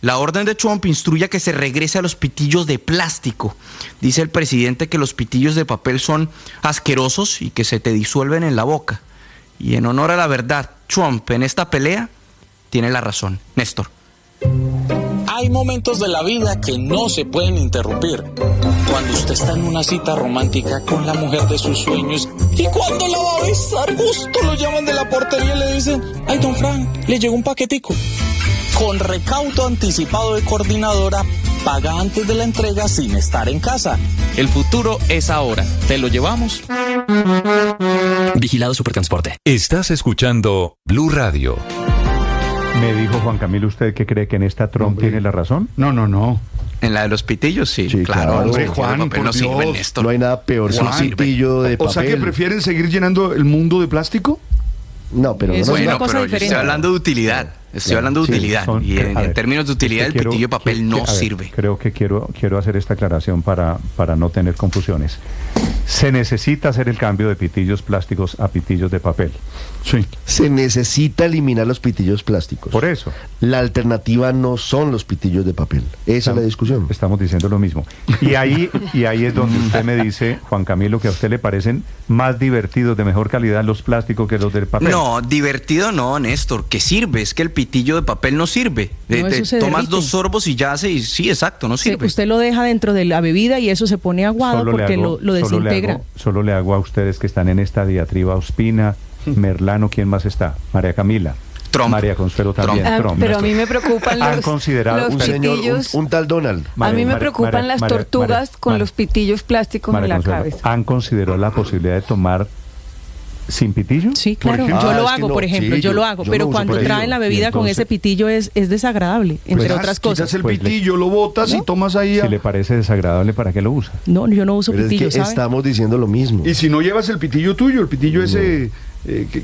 La orden de Trump instruye a que se regrese a los pitillos de plástico. Dice el presidente que los pitillos de papel son asquerosos y que se te disuelven en la boca. Y en honor a la verdad, Trump en esta pelea tiene la razón. Néstor. Hay momentos de la vida que no se pueden interrumpir. Cuando usted está en una cita romántica con la mujer de sus sueños y cuando la va a besar, justo lo llaman de la portería y le dicen: ay, don Frank, le llegó un paquetico. Con recaudo anticipado de coordinadora, paga antes de la entrega sin estar en casa. El futuro es ahora. ¿Te lo llevamos? Vigilado Supertransporte. Estás escuchando Blue Radio. Me dijo Juan Camilo, ¿usted que cree que en esta Trump tiene la razón? No. En la de los pitillos, sí, claro. Hombre, Juan, papel no sirve, Néstor. No hay nada peor que un pitillo de papel. O sea, que prefieren seguir llenando el mundo de plástico. No, pero es una cosa diferente. Estoy hablando de utilidad. Estoy hablando de utilidad. Y en términos de utilidad, el pitillo de papel no sirve. Creo que quiero hacer esta aclaración para no tener confusiones. Se necesita hacer el cambio de pitillos plásticos a pitillos de papel. Sí. Se necesita eliminar los pitillos plásticos. Por eso. La alternativa no son los pitillos de papel. Esa es la discusión. Estamos diciendo lo mismo. Y ahí es donde usted me dice, Juan Camilo, que a usted le parecen más divertidos, de mejor calidad los plásticos que los del papel. No, divertido no, Néstor. Que sirve, es que el pitillo de papel no sirve. Tomas 2 sorbos y ya sí, exacto, no sirve. Usted lo deja dentro de la bebida y eso se pone aguado porque lo desintegra. Solo le hago a ustedes que están en esta diatriba Ospina, Merlano, ¿quién más está? María Camila. Trump. María Consuelo también. Trump. Pero a mí me preocupan los pitillos. Un tal Donald. A mí me preocupan las tortugas con los pitillos plásticos en la cabeza. ¿Han considerado la posibilidad de tomar sin pitillo? Sí, claro. Yo lo hago, por ejemplo, yo lo hago. Pero cuando traen la bebida con ese pitillo es desagradable, entre otras cosas. Quitas el pitillo, lo botas y tomas ahí. Si le parece desagradable, ¿para qué lo usa? No, yo no uso pitillo, ¿sabe? Estamos diciendo lo mismo. Y si no llevas el pitillo tuyo, el pitillo ese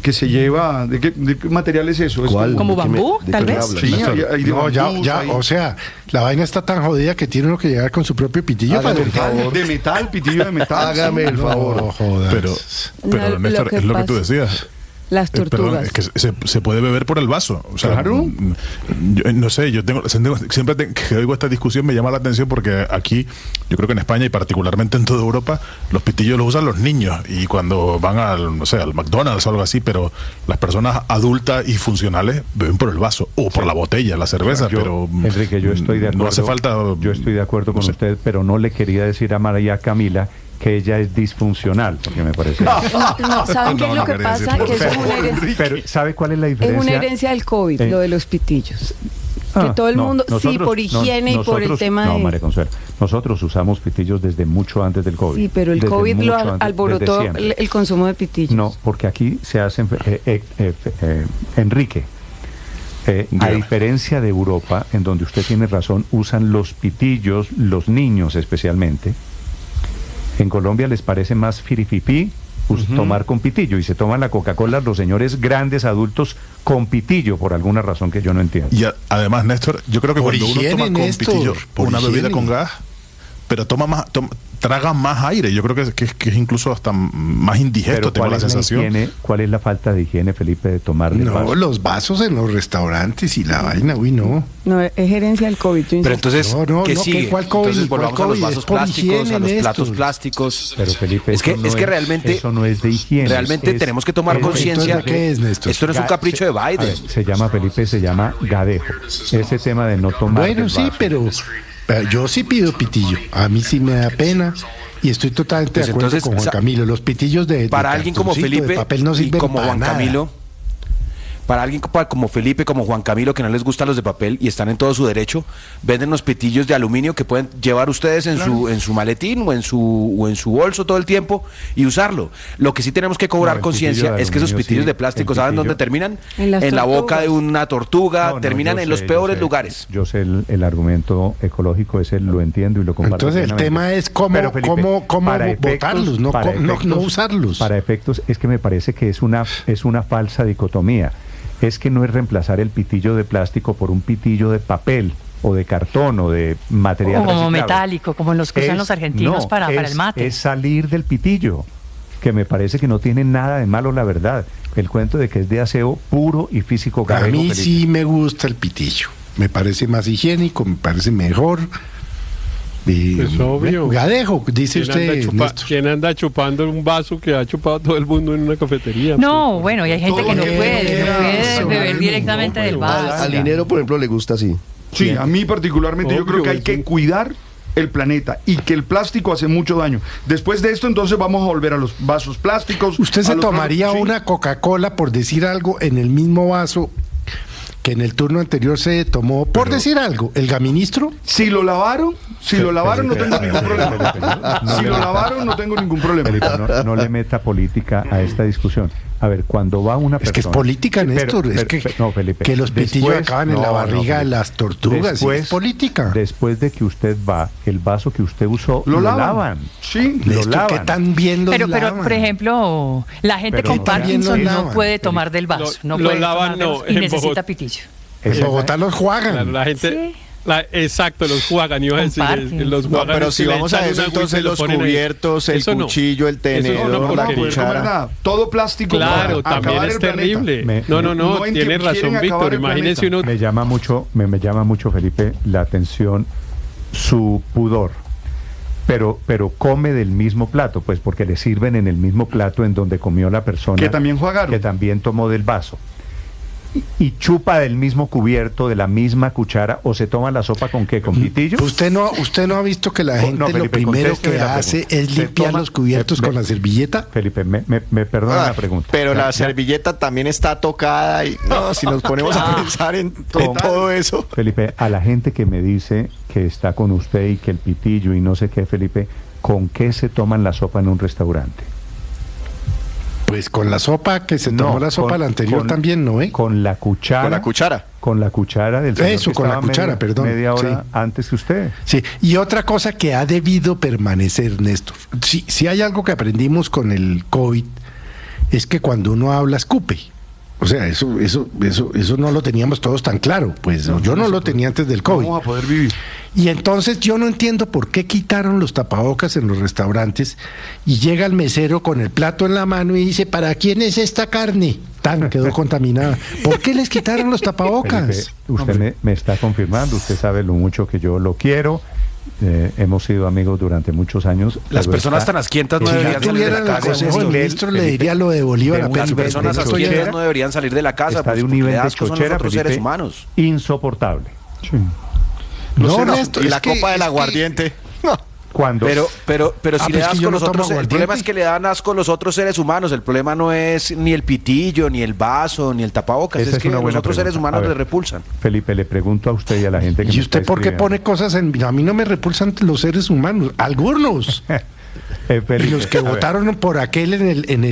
que se lleva, ¿de qué material es eso? ¿Cuál? ¿Como bambú, tal vez? Sí, o sea, la vaina está tan jodida que tiene uno que llegar con su propio pitillo. De metal, pitillo de metal. Hágame el favor. No jodas. Pero Néstor, es lo que tú decías. Las tortugas. Es que se puede beber por el vaso. O sea, claro. Yo, no sé, siempre que oigo esta discusión me llama la atención porque aquí, yo creo que en España y particularmente en toda Europa, los pitillos los usan los niños y cuando van al McDonald's o algo así, pero las personas adultas y funcionales beben por el vaso o por la botella, la cerveza. Pero Enrique, yo estoy de acuerdo. No hace falta. Yo estoy de acuerdo con usted, pero no le quería decir a María Camila que ella es disfuncional, porque me parece. No, ¿saben qué es lo que pasa? Que eso es una herencia. Pero ¿sabe cuál es la diferencia? Es una herencia del COVID, lo de los pitillos. Que todo el mundo, por higiene y por el tema de... No, María Consuelo, nosotros usamos pitillos desde mucho antes del COVID. Sí, pero el COVID lo alborotó el consumo de pitillos. No, porque aquí se hacen... Enrique, a diferencia de Europa, en donde usted tiene razón, usan los pitillos, los niños especialmente. En Colombia les parece más firifipí tomar con pitillo y se toman la Coca-Cola los señores grandes adultos con pitillo por alguna razón que yo no entiendo. Y además, Néstor, yo creo que cuando uno toma con pitillo una bebida con gas, pero traga más aire. Yo creo que es incluso hasta más indigesto, tengo la sensación. ¿Cuál es la falta de higiene, Felipe, de tomar el vaso? Los vasos en los restaurantes y la vaina, no. No, es herencia del COVID. Pero entonces, ¿qué sigue? ¿Cuál COVID? Entonces volvamos a los vasos plásticos, a los platos plásticos. Pero Felipe, es que realmente eso no es de higiene. Realmente tenemos que tomar conciencia. ¿Qué es, Néstor? Esto no es un capricho de Biden. Se llama gadejo. Ese tema de no tomar. Bueno, sí, pero yo sí pido pitillo. A mí sí me da pena. Y estoy totalmente de acuerdo con Juan Camilo. Los pitillos para alguien como Felipe de papel no sirven y como para Juan nada. Camilo, para alguien como Felipe, como Juan Camilo, que no les gustan los de papel y están en todo su derecho, venden los pitillos de aluminio que pueden llevar ustedes en su maletín o en su bolso todo el tiempo y usarlo. Lo que sí tenemos que cobrar conciencia es que esos pitillos de plástico, ¿saben dónde terminan? En la boca de una tortuga, terminan en los peores lugares. Yo sé el argumento ecológico, ese lo entiendo y lo comparto. Entonces el tema es cómo botarlos, no usarlos. Para efectos, es que me parece que es una falsa dicotomía. Es que no es reemplazar el pitillo de plástico por un pitillo de papel o de cartón o de material reciclable. Como metálico, como los que usan los argentinos para el mate. Es salir del pitillo, que me parece que no tiene nada de malo, la verdad. El cuento de que es de aseo puro y físico. A mí sí me gusta el pitillo. Me parece más higiénico, me parece mejor. Es obvio. Gadejo, dice usted. ¿Quién anda chupando un vaso que ha chupado todo el mundo en una cafetería? No, bueno, y hay gente que no puede beber directamente del vaso. Al Linero, por ejemplo, le gusta así. Sí, a mí particularmente yo creo que hay que cuidar el planeta y que el plástico hace mucho daño. Después de esto, entonces vamos a volver a los vasos plásticos. ¿Usted se tomaría una Coca-Cola, por decir algo, en el mismo vaso que en el turno anterior se tomó, por decir algo, el gaministro? Si lo lavaron no tengo ningún problema. Si lo lavaron no tengo ningún problema. No le meta política a esta discusión. A ver, cuando va una persona... Es que es política, Néstor. Felipe, que los pitillos acaban en la barriga de las tortugas. Es política. Después de que usted va, el vaso que usted usó, lo lavan. Sí, lo lavan. ¿Qué tan bien lo lavan? Pero, por ejemplo, la gente con Parkinson no puede tomar del vaso. No puede tomar y necesita pitillo. En Bogotá los juegan. Claro, la gente... Exacto, los juegan, iba a decir. Los no, pero si vamos a eso, entonces los cubiertos, el cuchillo, el tenedor, la cuchara. Todo plástico. Claro, también es terrible. No, tiene razón, Víctor. Imagínese uno. Me llama mucho, Felipe, la atención su pudor. Pero come del mismo plato, pues porque le sirven en el mismo plato en donde comió la persona. Que también jugaron. Que también tomó del vaso. Y chupa del mismo cubierto, de la misma cuchara, o se toma la sopa con qué, con pitillo. Usted no ha visto que la gente Felipe, lo primero que hace es limpiar los cubiertos con la servilleta. Felipe, me perdona la pregunta. Pero la servilleta también está tocada y no, si nos ponemos a pensar en todo eso. Felipe, a la gente que me dice que está con usted y que el pitillo y no sé qué, Felipe, ¿con qué se toman la sopa en un restaurante? Pues con la sopa que se tomó la sopa la anterior también, ¿no? Con la cuchara. Con la cuchara. Con la cuchara del señor. Eso, con la cuchara, perdón. Media hora antes que usted. Sí, y otra cosa que ha debido permanecer, Néstor. Si hay algo que aprendimos con el COVID, es que cuando uno habla, escupe. O sea, eso no lo teníamos todos tan claro. Pues yo no lo tenía antes del COVID. Vamos a poder vivir. Y entonces yo no entiendo por qué quitaron los tapabocas en los restaurantes y llega el mesero con el plato en la mano y dice, ¿para quién es esta carne? Quedó contaminada. ¿Por qué les quitaron los tapabocas? Felipe, usted me está confirmando, usted sabe lo mucho que yo lo quiero. Hemos sido amigos durante muchos años. Las personas tan asquientas no deberían salir de la casa. El Consejo del Ministro le diría lo de Bolívar. Las personas asquientas no deberían salir de la casa. Está de un nivel de chochera, Felipe, seres humanos. Insoportable. Sí. No, Néstor, y la copa del aguardiente. ¿Cuándo? Pero si le das asco los otros, el problema es que le dan asco a los otros seres humanos. El problema no es ni el pitillo, ni el vaso, ni el tapabocas. Es que los otros seres humanos le repulsan. Felipe, le pregunto a usted y a la gente que ¿Y usted por qué pone cosas en... A mí no me repulsan los seres humanos, algunos. Felipe, y los que votaron por aquel en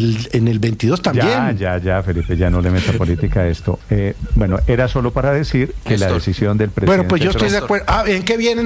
el 22 también. Ya, Felipe, ya no le meta política a esto. Bueno, era solo para decir que la decisión del presidente... Bueno, pues yo estoy de acuerdo. ¿En qué vienen?